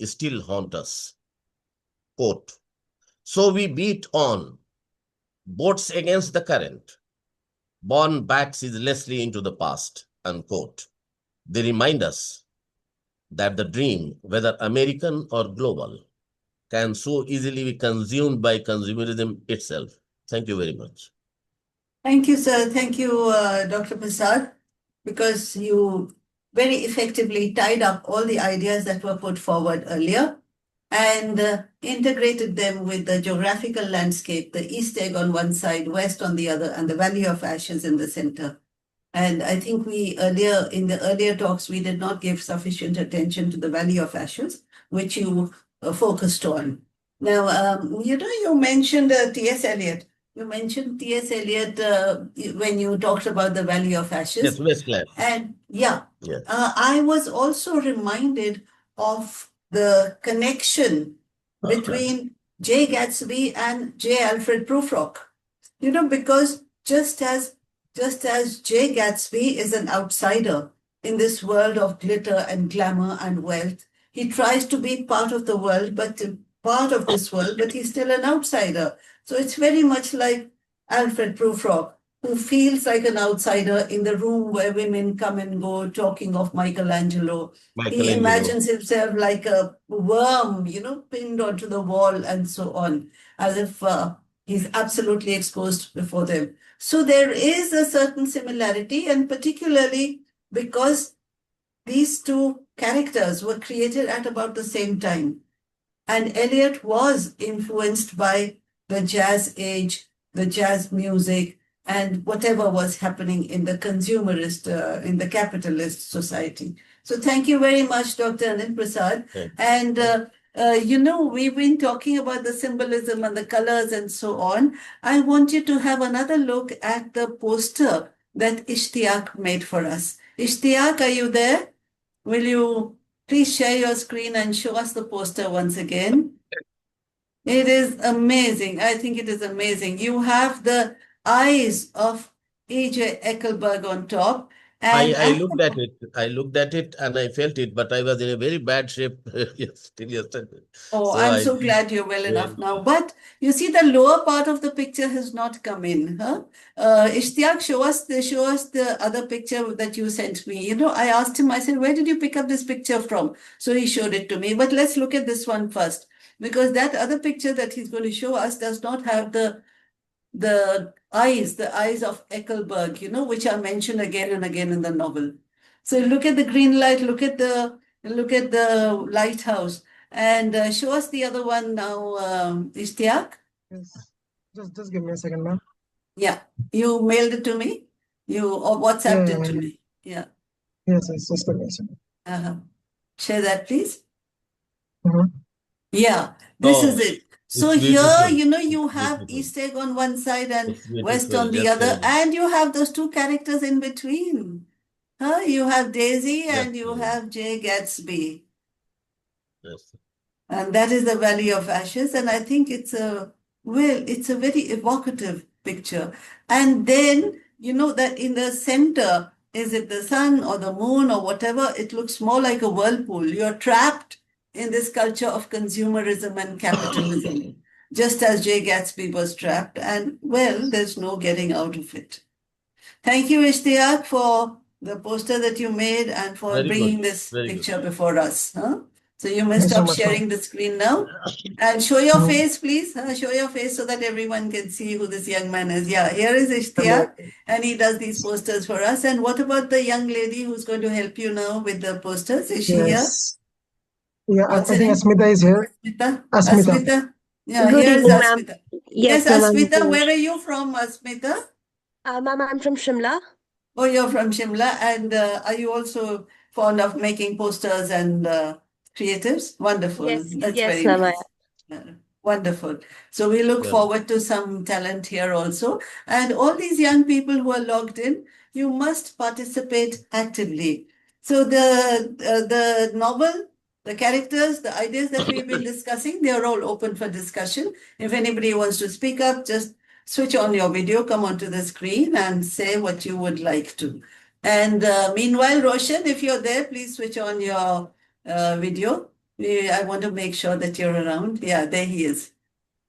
still haunt us. Quote, "So we beat on, boats against the current, borne back ceaselessly into the past," unquote. They remind us that the dream, whether American or global, can so easily be consumed by consumerism itself. Thank you very much. Thank you, sir. Thank you, Dr. Prasad, because you very effectively tied up all the ideas that were put forward earlier and integrated them with the geographical landscape, the East Egg on one side, West on the other, and the Valley of Ashes in the center. And I think in the earlier talks, we did not give sufficient attention to the Valley of Ashes, which you focused on. Now, you mentioned T.S. Eliot. You mentioned T.S. Eliot when you talked about the Valley of Ashes. Yes, Westcliff. And yeah, Yes. I was also reminded of the connection between J. Gatsby and J. Alfred Prufrock. Because just as J. Gatsby is an outsider in this world of glitter and glamour and wealth, he tries to be part of the world, but part of this world, but he's still an outsider. So it's very much like Alfred Prufrock, who feels like an outsider in the room where women come and go, talking of Michelangelo. He imagines himself like a worm, pinned onto the wall and so on, as if he's absolutely exposed before them. So there is a certain similarity, and particularly because these two characters were created at about the same time. And Eliot was influenced by the jazz age, the jazz music, and whatever was happening in the consumerist, in the capitalist society. So thank you very much, Dr. Anil Prasad. Okay. And we've been talking about the symbolism and the colors and so on. I want you to have another look at the poster that Ishtiaq made for us. Ishtiaq, are you there? Will you please share your screen and show us the poster once again? It is amazing. I think it is amazing. You have the eyes of E.J. Eckelberg on top. And I looked at it. I looked at it and I felt it, but I was in a very bad shape till yesterday. Oh, So I'm so glad you're well enough now. But you see, the lower part of the picture has not come in. Ishtiaq, show us the other picture that you sent me. I asked him, I said, where did you pick up this picture from? So he showed it to me. But let's look at this one first, because that other picture that he's going to show us does not have the eyes of Eckelberg, which are mentioned again and again in the novel. So look at the green light, look at the lighthouse, and show us the other one now, Ishtiaq. Yes. Just give me a second, ma'am. Yeah, you mailed it to me? Or WhatsApped it to me? Yeah. Yes, just give me a second. Share that, please. Mhm. Yeah, this is it. So It's here, beautiful. you It's have beautiful. East egg on one side and It's West beautiful. on the Just other, very and you have those two characters in between. You have Daisy yes, and you have Jay Gatsby. yes. And that is the Valley of Ashes. And I think it's a very evocative picture. And then, that in the center, is it the sun or the moon or whatever? It looks more like a whirlpool. You're trapped in this culture of consumerism and capitalism, just as Jay Gatsby was trapped. And well, there's no getting out of it. Thank you, Ishtiyaq, for the poster that you made and for Very bringing good. this Very good. picture before us. So you may Thank you so stop much, ma'am. sharing the screen now. And show your Mm, face, please. Show your face so that everyone can see who this young man is. Yeah, here is hello. Ishtiyaq, and he does these posters for us. And what about the young lady who's going to help you now with the posters? Is she here? Yes. Yeah, What's I her think name? Asmita is here. Asmita? Asmita. Asmita? Yeah, Good here is evening, ma'am. Asmita. Yes, Yes, ma'am, I'm Asmita, here. where are you from, Asmita? Ma'am, I'm from Shimla. Oh, you're from Shimla, and are you also fond of making posters and creatives? Wonderful. Yes, That's yes, very ma'am. nice. Wonderful. So we look Well, forward to some talent here also. And all these young people who are logged in, you must participate actively. So the novel, the characters, the ideas that we've been discussing, they are all open for discussion. If anybody wants to speak up, just switch on your video, come onto the screen and say what you would like to. And meanwhile, Roshan, if you're there, please switch on your video. I want to make sure that you're around. Yeah, there he is.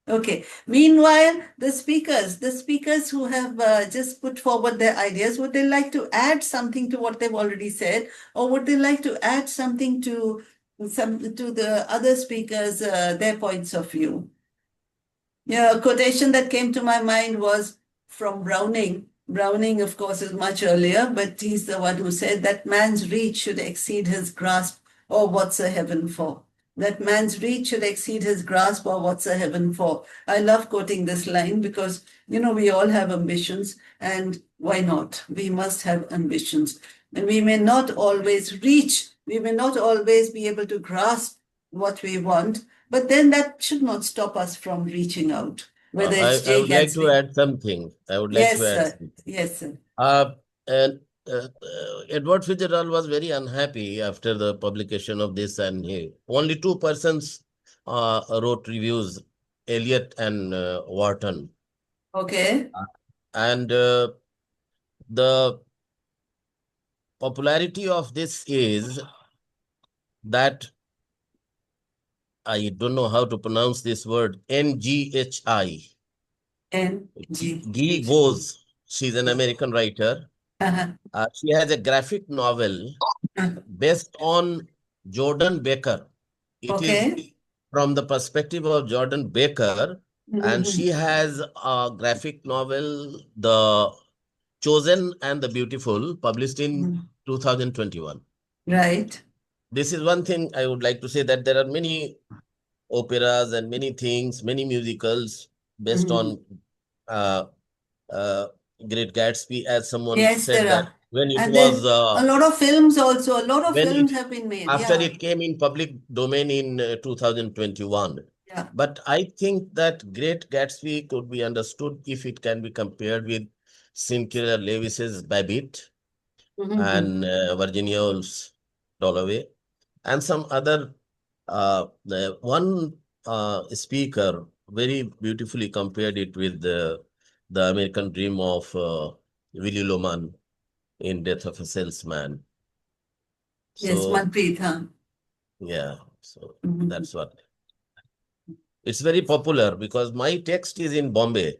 Okay. Meanwhile, the speakers who have just put forward their ideas, would they like to add something to what they've already said, or would they like to add something to the other speakers, their points of view? Yeah, a quotation that came to my mind was from Browning. Browning, of course, is much earlier, but he's the one who said that man's reach should exceed his grasp, or what's a heaven for? That man's reach should exceed his grasp, or what's a heaven for? I love quoting this line because, we all have ambitions, and why not? We must have ambitions. And we may not always reach, we may not always be able to grasp what we want, but then that should not stop us from reaching out, whether it's I Jay would like to Gatsby. add something. I would like Yes, to add sir. something. Yes, sir. And Edward Fitzgerald was very unhappy after the publication of this, and only two persons wrote reviews, Eliot and Wharton. Okay. And the popularity of this is that I don't know how to pronounce this word, Nghi. N-G. Guy Goes. She's an American writer. Uh-huh. She has a graphic novel based on Jordan Baker. It is Okay. from the perspective of Jordan Baker, and Mhm. she has a graphic novel, The Chosen and the Beautiful, published in Mhm. 2021. Right. This is one thing I would like to say, that there are many operas and many things, many musicals based Mhm. on Great Gatsby, as someone Yes, said there that are. when it And was then a lot of films also, a lot of when films it have been made. after Yeah. it came in public domain in 2021. Yeah. But I think that Great Gatsby could be understood if it can be compared with Sinclair Lewis's Babbitt Mhm. and Virginia Woolf's Dalloway, and some other one speaker very beautifully compared it with the American Dream of Willy Loman in Death of a Salesman. Yes, So Manpreet, huh? yeah, so Mhm. that's what. It's very popular because my text is in Bombay.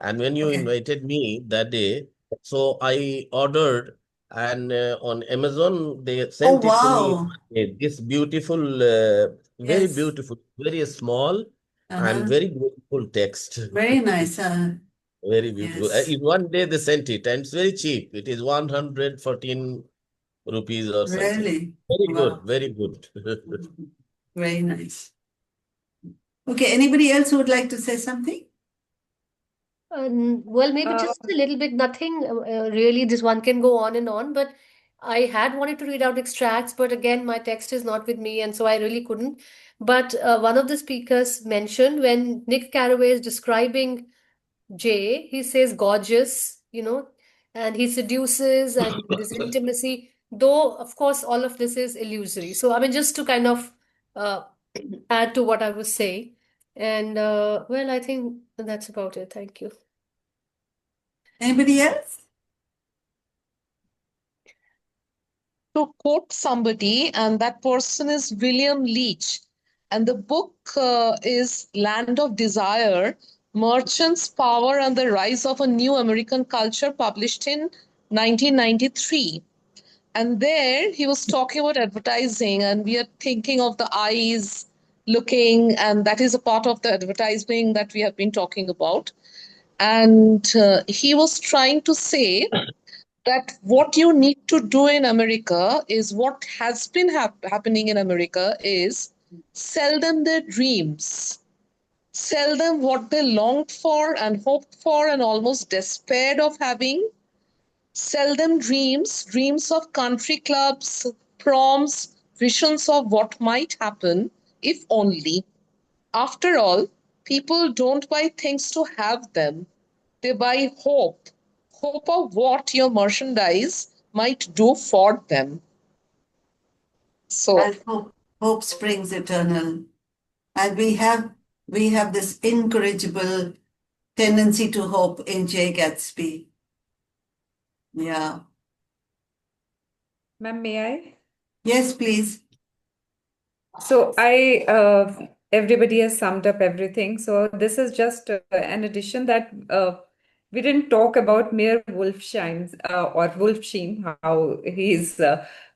And when you Okay. invited me that day, so I ordered, and on Amazon, they Oh, sent it to me, wow. this beautiful, very Yes. beautiful, very small and Uh-huh. very beautiful text. Very nice. Very beautiful. Yes. In one day they sent it, and it's very cheap. It is 114 rupees or something. Really? Very good, Wow. very good. Mhm. Very nice. Okay, anybody else who would like to say something? Well, maybe just a little bit, nothing really, this one can go on and on, but I had wanted to read out extracts, but again, my text is not with me, and so I really couldn't. But one of the speakers mentioned when Nick Carraway is describing Jay, he says gorgeous, and he seduces and this intimacy, though, of course, all of this is illusory. So, I mean, just to kind of uh, add to what I was saying. And well, I think that's about it. Thank you. Anybody else? To quote somebody, and that person is William Leach. And the book is Land of Desire, Merchants, Power, and the Rise of a New American Culture, published in 1993. And there he was talking about advertising, and we are thinking of the eyes looking, and that is a part of the advertising that we have been talking about. And he was trying to say that what you need to do in America is what has been happening in America is sell them their dreams, sell them what they longed for and hoped for and almost despaired of having. Sell them dreams, dreams of country clubs, proms, visions of what might happen if only. After all, people don't buy things to have them. They buy hope, hope of what your merchandise might do for them. So, And hope springs eternal. And we have this incorrigible tendency to hope in Jay Gatsby. Yeah. Ma'am, may I? Yes, please. So everybody has summed up everything. So this is just an addition that we didn't talk about Mayor Wolfsheim or Wolfsheim, how he's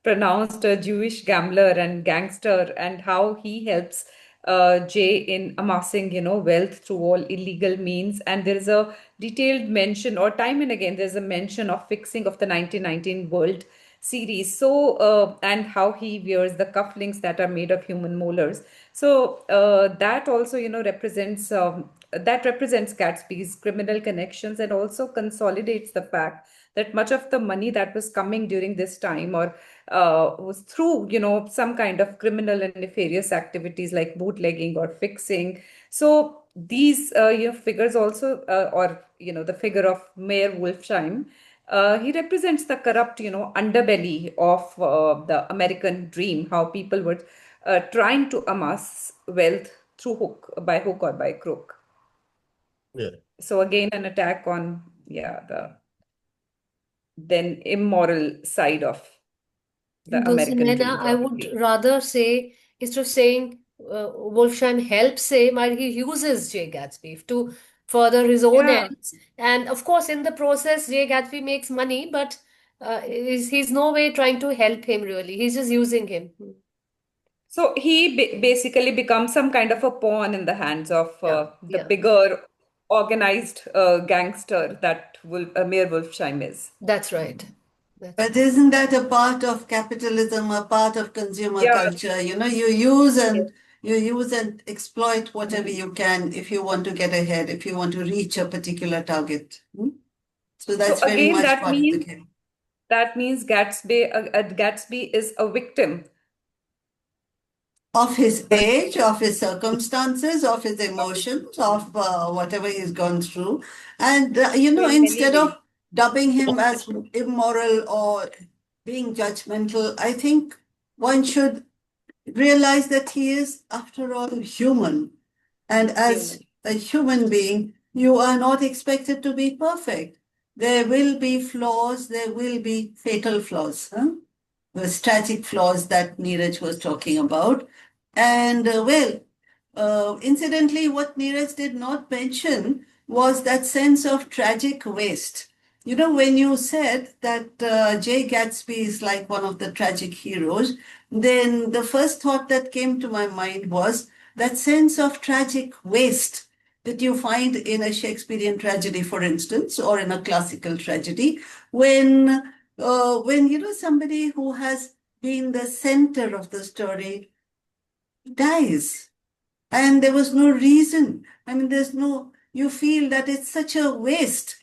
pronounced a Jewish gambler and gangster, and how he helps Jay in amassing, wealth through all illegal means. And there's a detailed mention, or time and again, there's a mention of fixing of the 1919 World Series. So and how he wears the cufflinks that are made of human molars. So that also, represents Gatsby's criminal connections, and also consolidates the fact that much of the money that was coming during this time, or was through, some kind of criminal and nefarious activities like bootlegging or fixing. So these, figures also, or, the figure of Mayor Wolfsheim, he represents the corrupt, underbelly of the American dream, how people were trying to amass wealth through by hook or by crook. Yeah. So again, an attack on, the then immoral side of the Though, American Sunaina, dream. I would rather say, instead of saying Wolfsheim helps him, he uses Jay Gatsby to further his own Yeah. ends. And of course, in the process, Jay Gatsby makes money, but he's no way trying to help him really. He's just using him. So he basically becomes some kind of a pawn in the hands of the Yeah. bigger organized gangster that Mayor Wolfsheim is. That's right. But isn't that a part of capitalism, a part of consumer Yeah. culture? You use and exploit whatever you can if you want to get ahead, if you want to reach a particular target. So that's So very again, much part of the game. that means Gatsby is a victim Of his age, of his circumstances, of his emotions, of whatever he's gone through. And, in many instead ways. of dubbing him as immoral or being judgmental, I think one should realize that he is, after all, human. And as a human being, you are not expected to be perfect. There will be flaws, there will be fatal flaws, the tragic flaws that Neeraj was talking about. And incidentally, what Neeraj did not mention was that sense of tragic waste. When you said that Jay Gatsby is like one of the tragic heroes, then the first thought that came to my mind was that sense of tragic waste that you find in a Shakespearean tragedy, for instance, or in a classical tragedy, when somebody who has been the center of the story dies. And there was no reason. You feel that it's such a waste.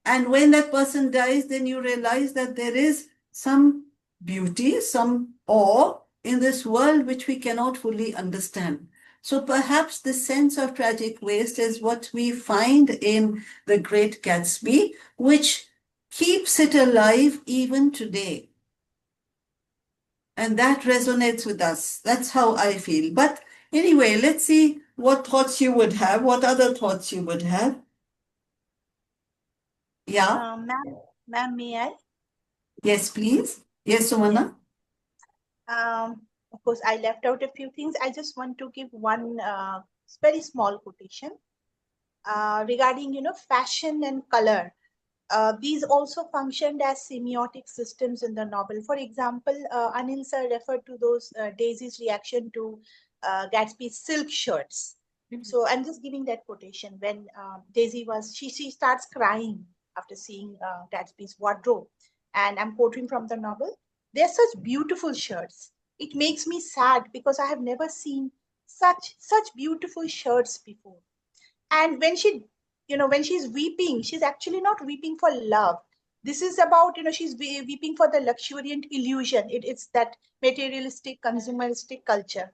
And when that person dies, then you realize that there is some beauty, some awe in this world which we cannot fully understand. So perhaps the sense of tragic waste is what we find in The Great Gatsby, which keeps it alive even today. And that resonates with us. That's how I feel. But anyway, let's see what thoughts you would have, what other thoughts you would have. Yeah, Ma'am, may I? yes, please. Yes, Sumana. Of course, I left out a few things. I just want to give one very small quotation regarding, fashion and color. These also functioned as semiotic systems in the novel. For example, Anil sir referred to those Daisy's reaction to Gatsby's silk shirts. So I'm just giving that quotation. When Daisy she starts crying after seeing Gatsby's wardrobe, and I'm quoting from the novel. They're such beautiful shirts. It makes me sad because I have never seen such beautiful shirts before. And when she's weeping, she's actually not weeping for love. This is about, she's weeping for the luxuriant illusion. It's that materialistic, consumeristic culture.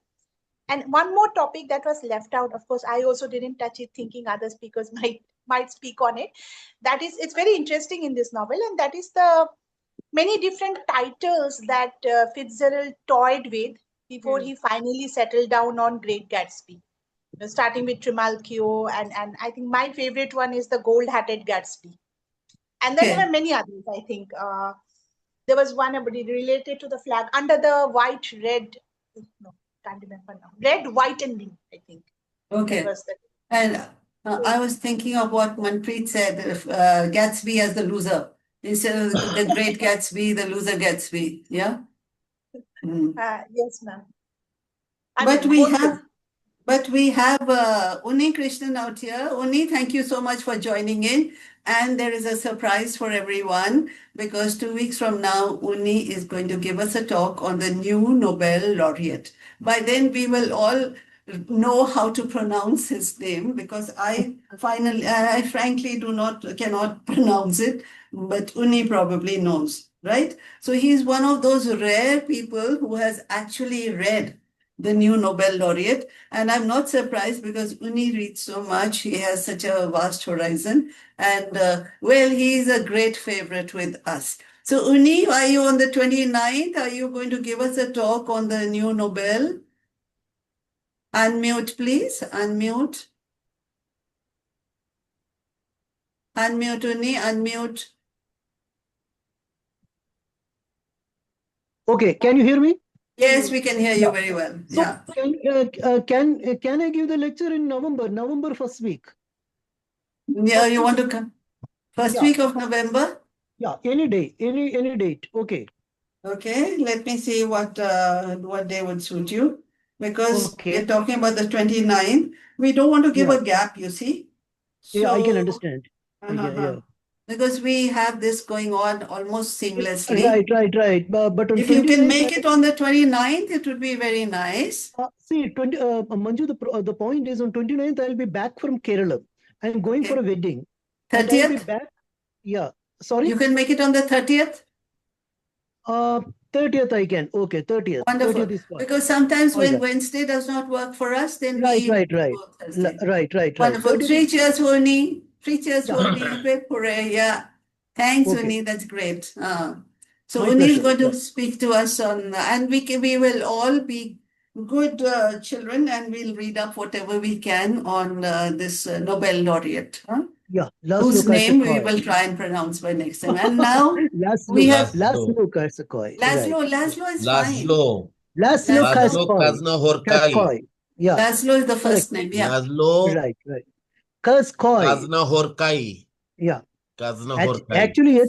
And one more topic that was left out, of course, I also didn't touch it, thinking other speakers might speak on it. That is, it's very interesting in this novel, and that is the many different titles that Fitzgerald toyed with before he finally settled down on Great Gatsby. Starting with Trimalchio, and I think my favorite one is the Gold-Hatted Gatsby. And then there were many others, I think. There was one related to the flag, under the white, red, no, can't remember now. Red, white, and blue, I think. Okay. And I was thinking of what Manpreet said, Gatsby as the loser. Instead of the Great Gatsby, the loser Gatsby. Yeah? Yes, ma'am. But we have Uni Krishnan out here. Uni, thank you so much for joining in. And there is a surprise for everyone, because 2 weeks from now, Uni is going to give us a talk on the new Nobel laureate. By then, we will all know how to pronounce his name, because I frankly cannot pronounce it, but Uni probably knows, right? So he's one of those rare people who has actually read the new Nobel laureate. And I'm not surprised, because Uni reads so much. He has such a vast horizon. And well, he's a great favorite with us. So Uni, are you on the 29th? Are you going to give us a talk on the new Nobel? Unmute, please. Unmute. Unmute, Uni. Unmute. Okay, can you hear me? Yes, we can hear you very well. So Yeah. can I give the lecture in November first week? Yeah, you want to come? First week of November? Yeah, any day, any date. Okay. Okay, let me see what day would suit you, because we're talking about the 29th. We don't want to give a gap, you see. Yeah, I can understand. Because we have this going on almost seamlessly. Right. But on if you can 29th, make it on the 29th, it would be very nice. See, Manju, the point is, on 29th, I'll be back from Kerala. I'm going for a wedding. 30th? And I'll be back. Yeah. Sorry? You can make it on the 30th? 30th I can. Okay, 30th. Wonderful. 30th is fine. Because sometimes when Wednesday does not work for us, then Right. Wonderful. 3 cheers, Uni. 3 cheers, Uni. Quick hooray. Yeah. Thanks, Uni. That's great. So Uni is going to speak to us on, and we will all be good children, and we'll read up whatever we can on this Nobel laureate. Yeah, whose name we will try and pronounce by next time. And now we have Laszlo Karsakoy. Laszlo is fine. Laszlo Kaznahorkai. Yeah. Laszlo is the first name. Yeah. Laszlo. Right. Karsakoy. Kaznahorkai. Yeah. Kaznahorkai. Actually,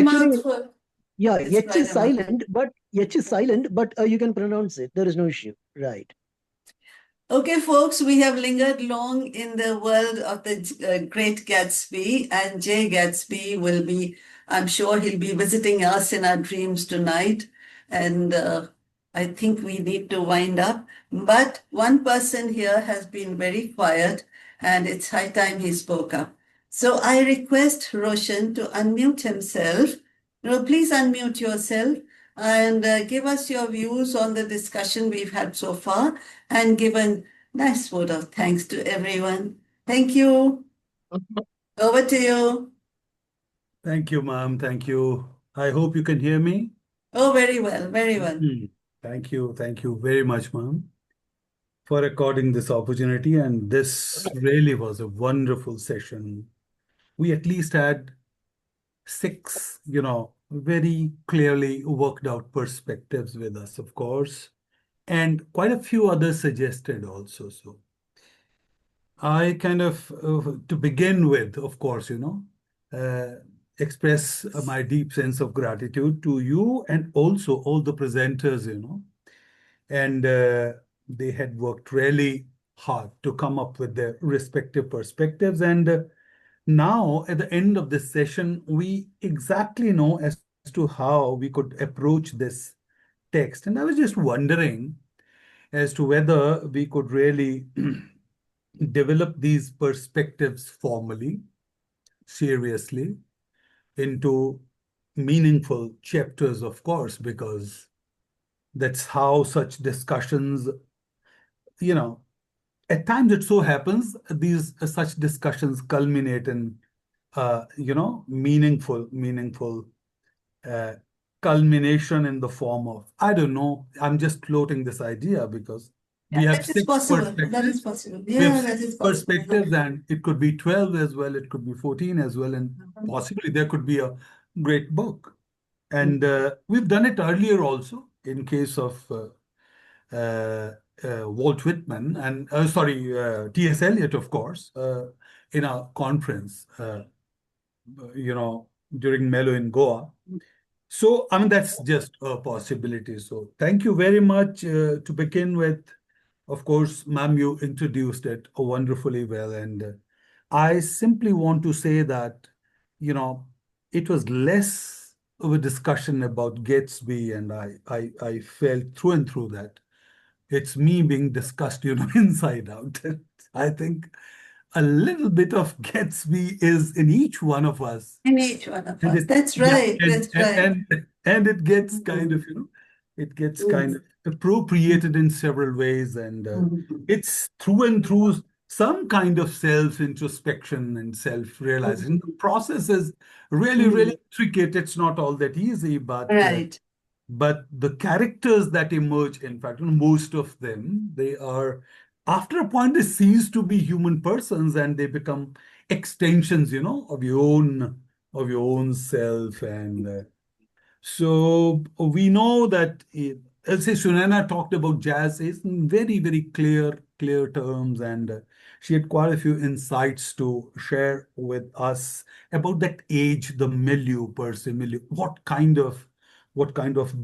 mouthful. Yeah, H is silent, but you can pronounce it. There is no issue. Right. Okay, folks, we have lingered long in the world of the Great Gatsby, and Jay Gatsby will be, I'm sure he'll be visiting us in our dreams tonight. And I think we need to wind up. But one person here has been very quiet, and it's high time he spoke up. So I request Roshan to unmute himself. Please unmute yourself. and give us your views on the discussion we've had so far and give a nice word of thanks to everyone. Thank you. Over to you. Thank you, ma'am. Thank you. I hope you can hear me. Oh, very well, very well. Thank you. Thank you very much, ma'am, for according this opportunity. And this really was a wonderful session. We at least had six, very clearly worked out perspectives with us, of course, and quite a few others suggested also. So I kind of, to begin with, of course, express my deep sense of gratitude to you and also all the presenters, and they had worked really hard to come up with their respective perspectives. And now, at the end of this session, we exactly know as to how we could approach this text. And I was just wondering as to whether we could really develop these perspectives formally, seriously, into meaningful chapters, of course, because that's how such discussions, at times it so happens these such discussions culminate in, meaningful culmination in the form of, I don't know, I'm just floating this idea because we have That is six possible. That perspectives. is possible. We Yeah, have that six is possible. perspectives, and it could be 12 as well, it could be 14 as well, and possibly there could be a great book. And we've done it earlier also in case of Walt Whitman and T.S. Eliot, of course, in a conference, during Melow in Goa. So, I mean, that's just a possibility. So, thank you very much. To begin with, of course, ma'am, you introduced it wonderfully well. And I simply want to say that, it was less of a discussion about Gatsby, and I felt through and through that it's me being discussed, inside out. I think a little bit of Gatsby is in each one of us. In each one of And us. That's right. That's right. And it gets kind of, it gets kind of appropriated in several ways. And it's through and through some kind of self-introspection and self-realization. The process is really, really intricate. It's not all that easy, but Right. but the characters that emerge, in fact, most of them, they are, after a point, they cease to be human persons and they become extensions, of your own self. And so we know that, let's say Sunaina talked about jazz in very, very clear terms, and she had quite a few insights to share with us about that age, the milieu per se, what kind of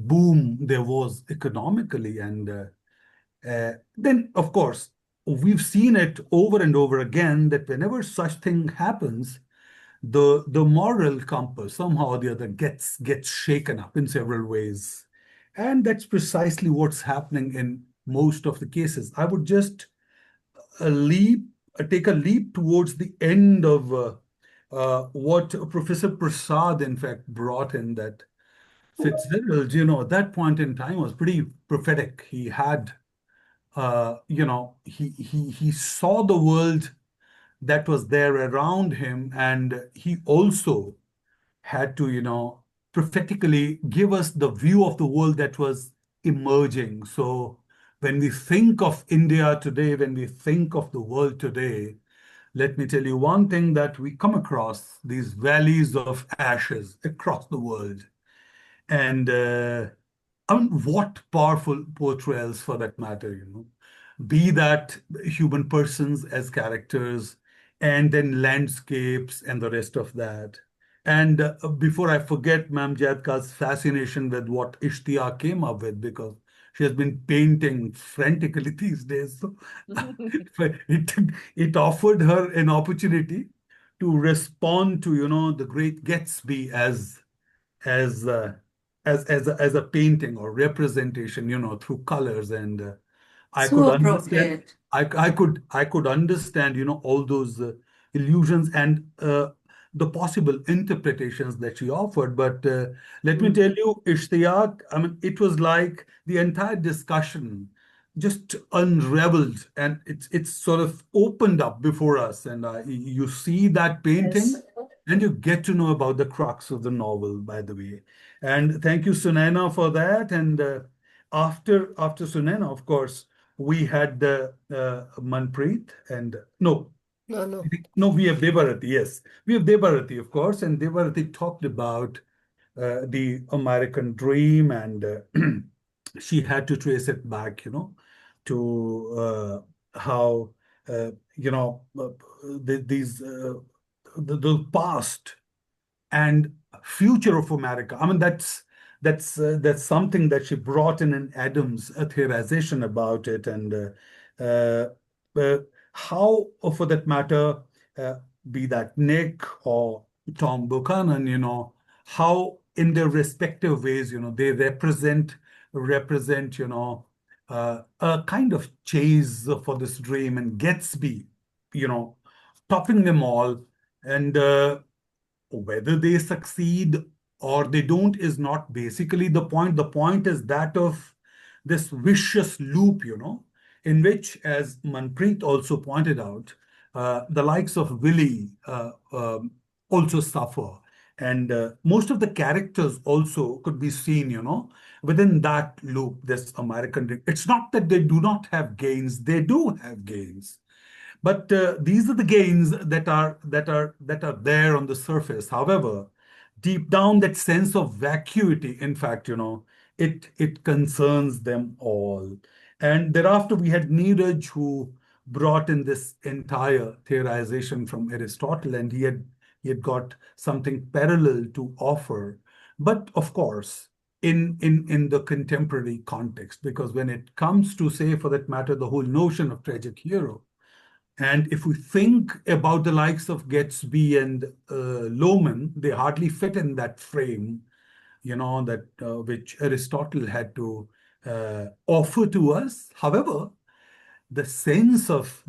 boom there was economically. And then, of course, we've seen it over and over again that whenever such thing happens, the moral compass somehow or the other gets shaken up in several ways. And that's precisely what's happening in most of the cases. I would just take a leap towards the end of what Professor Prasad, in fact, brought in, that Fitzgerald, at that point in time was pretty prophetic. He had, he saw the world that was there around him, and he also had to, prophetically give us the view of the world that was emerging. So when we think of India today, when we think of the world today, let me tell you one thing that we come across, these valleys of ashes across the world. And I mean, what powerful portrayals for that matter, be that human persons as characters, and then landscapes and the rest of that. And before I forget, Ma'am Jaidka's fascination with what Ishtiaq came up with, because she has been painting frantically these days. So it offered her an opportunity to respond to, the Great Gatsby as as a painting or representation, through colors. And I So could understand. appropriate. I could understand, all those illusions. And the possible interpretations that she offered. But let me tell you, Ishtiyaq, I mean, it was like the entire discussion just unraveled, and it's sort of opened up before us, and you see that painting. Yes. And you get to know about the crux of the novel, by the way. And thank you, Sunaina, for that. And after Sunaina, of course, we had Manpreet and no, No. no, we have Debarati. Yes, we have Debarati, of course, and Debarati talked about the American dream, and she had to trace it back, to how these the past and future of America. I mean, that's something that she brought in Adams' theorization about it, and uh, how, or for that matter, uh, be that Nick or Tom Buchanan, how in their respective ways, they represent, a kind of chase for this dream, and Gatsby, topping them all, and whether they succeed or they don't is not basically the point. The point is that of this vicious loop, in which, as Manpreet also pointed out, the likes of Willie also suffer. And most of the characters also could be seen, within that loop, this American dream. It's not that they do not have gains, they do have gains. But these are the gains that are there on the surface. However, deep down, that sense of vacuity, in fact, it concerns them all. And thereafter, we had Neeraj, who brought in this entire theorization from Aristotle, and he had got something parallel to offer. But of course, in the contemporary context, because when it comes to, say, for that matter, the whole notion of tragic hero, and if we think about the likes of Gatsby and Lohman, they hardly fit in that frame, that which Aristotle had to offer to us. However, the sense of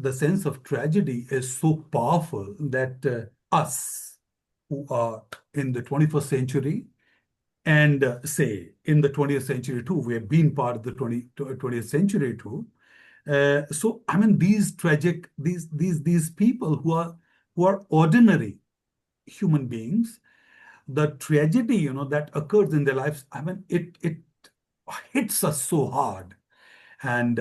tragedy is so powerful that us who are in the 21st century, and say in the 20th century too, we have been part of the 20th century too. So I mean, these people who are ordinary human beings, the tragedy that occurs in their lives, I mean, it hits us so hard, and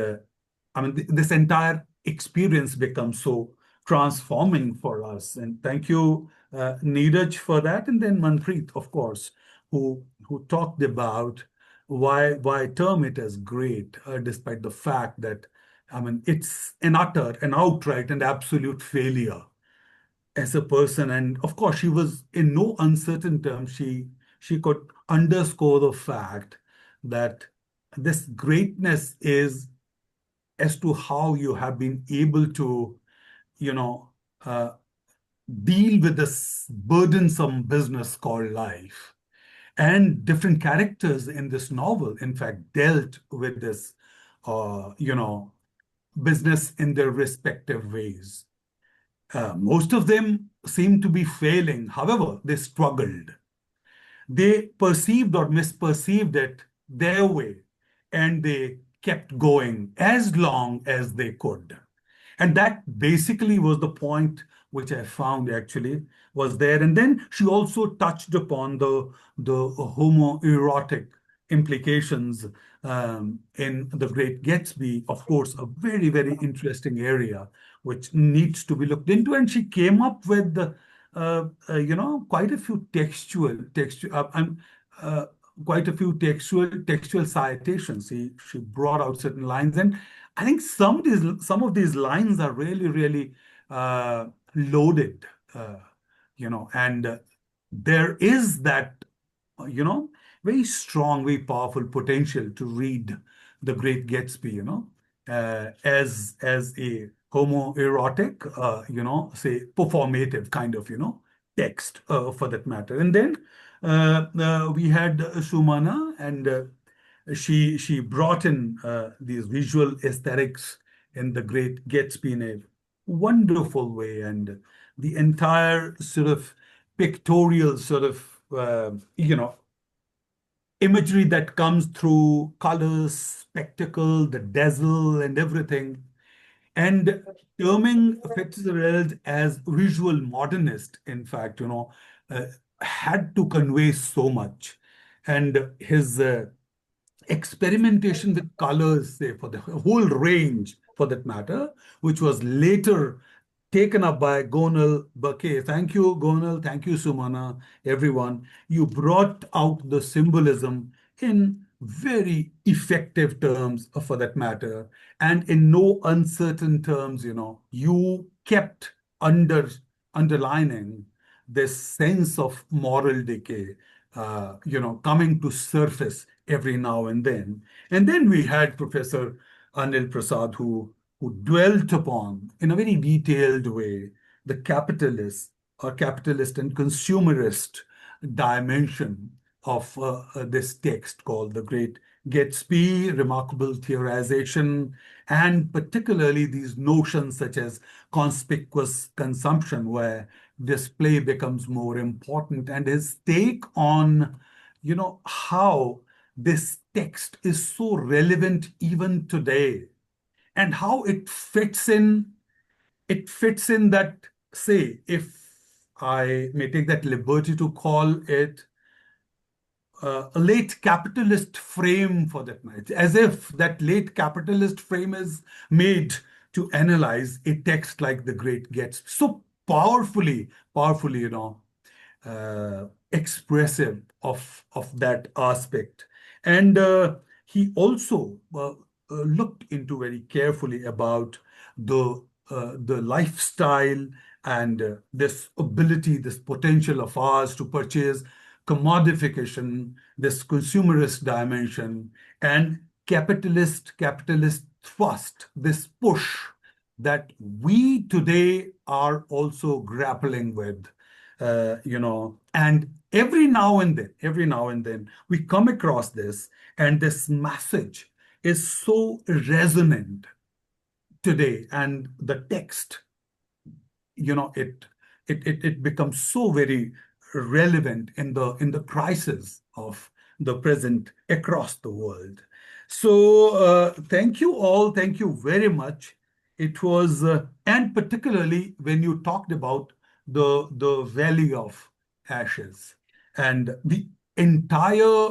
I mean, this entire experience becomes so transforming for us. And thank you, Neeraj, for that, and then Manpreet, of course, who talked about why term it as great, despite the fact that, I mean, it's an outright and absolute failure as a person. And of course, she was in no uncertain terms. She could underscore the fact that this greatness is as to how you have been able to, you know, uh, deal with this burdensome business called life. And different characters in this novel, in fact, dealt with this, business in their respective ways. Most of them seem to be failing. However, they struggled. They perceived or misperceived it their way, and they kept going as long as they could. And that basically was the point which I found actually was there. And then she also touched upon the homoerotic implications in The Great Gatsby, of course, a very, very interesting area which needs to be looked into. And she came up with, quite a few textual citations. She brought out certain lines, and I think some of these lines are really, really loaded, and there is that, very strong, very powerful potential to read The Great Gatsby, as a homoerotic, say performative kind of, text, for that matter. And then we had Sumana, and she brought in these visual aesthetics in The Great Gatsby in a wonderful way, and the entire sort of pictorial sort of, imagery that comes through colors, spectacle, the dazzle, and everything. And terming Fitzgerald as visual modernist, in fact, had to convey so much. And his experimentation with colors, say, for the whole range, for that matter, which was later taken up by Gonul, Bakay. Thank you, Gonul. Thank you, Sumana, everyone. You brought out the symbolism in very effective terms, for that matter, and in no uncertain terms. You kept underlining this sense of moral decay, coming to surface every now and then. And then we had Professor Anil Prasad, who dwelt upon, in a very detailed way, the capitalist and consumerist dimension of this text called The Great Gatsby, remarkable theorization, and particularly these notions such as conspicuous consumption, where display becomes more important, and his take on, how this text is so relevant even today, and how it fits in that, say, if I may take that liberty to call it a late capitalist frame, for that matter, as if that late capitalist frame is made to analyze a text like The Great Gatsby, so powerfully, expressive of that aspect. And he also looked into very carefully about the lifestyle and this ability, this potential of ours to purchase, commodification, this consumerist dimension, and capitalist thrust, this push that we today are also grappling with. And every now and then we come across this, and this message is so resonant today, and the text, it becomes so very relevant in the crisis of the present across the world. So thank you all, thank you very much. It was, and particularly when you talked about the Valley of Ashes and the entire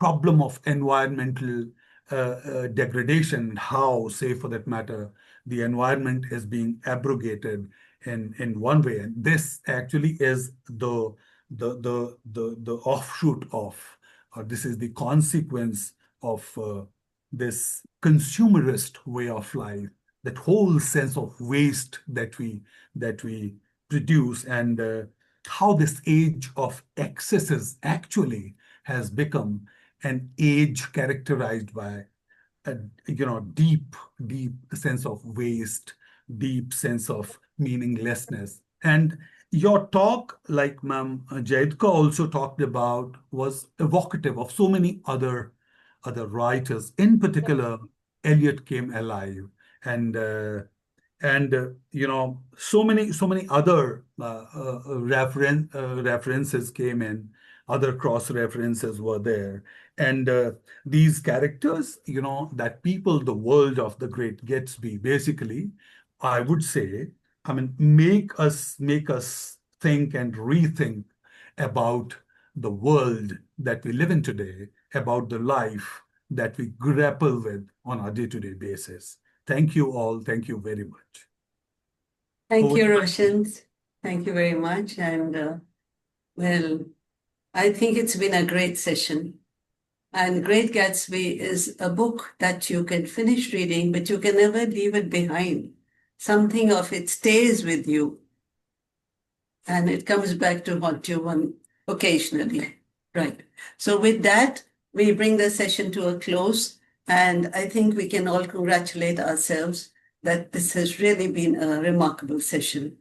problem of environmental degradation, how, say, for that matter, the environment is being abrogated in one way. And this actually is the offshoot of, or this is the consequence of this consumerist way of life, that whole sense of waste that we produce, and how this age of excesses actually has become an age characterized by a deep sense of waste, deep sense of meaninglessness. And your talk, like Ma'am Jaidka also talked about, was evocative of so many other writers. In particular, Eliot came alive, and so many other references came in. Other cross references were there, and these characters, that people the world of the Great Gatsby, basically, I would say, I mean, make us think and rethink about the world that we live in today, about the life that we grapple with on a day-to-day basis. Thank you all. Thank you very much. Thank you, Roshan. Thank you very much. And well, I think it's been a great session. And Great Gatsby is a book that you can finish reading, but you can never leave it behind. Something of it stays with you. And it comes back to haunt you occasionally. Right. So with that, we bring the session to a close. And I think we can all congratulate ourselves that this has really been a remarkable session.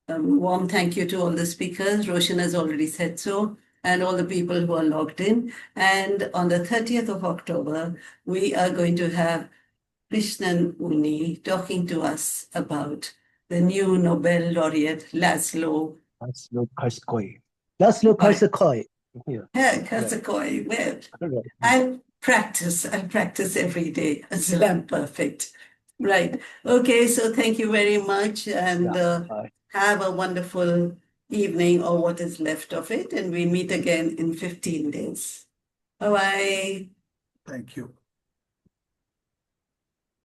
Warm thank you to all the speakers. Roshan has already said so, and all the people who are logged in. And on the 30th of October, we are going to have Krishnan Uni talking to us about the new Nobel laureate Laszlo Laszlo Karskoi. Laszlo Karskoi. Yeah. Karskoi. Well, Right. I'll practice every day until I'm perfect. Right. Okay, so thank you very much and Bye. have a wonderful evening or what is left of it. And we meet again in 15 days. Bye-bye. Thank you.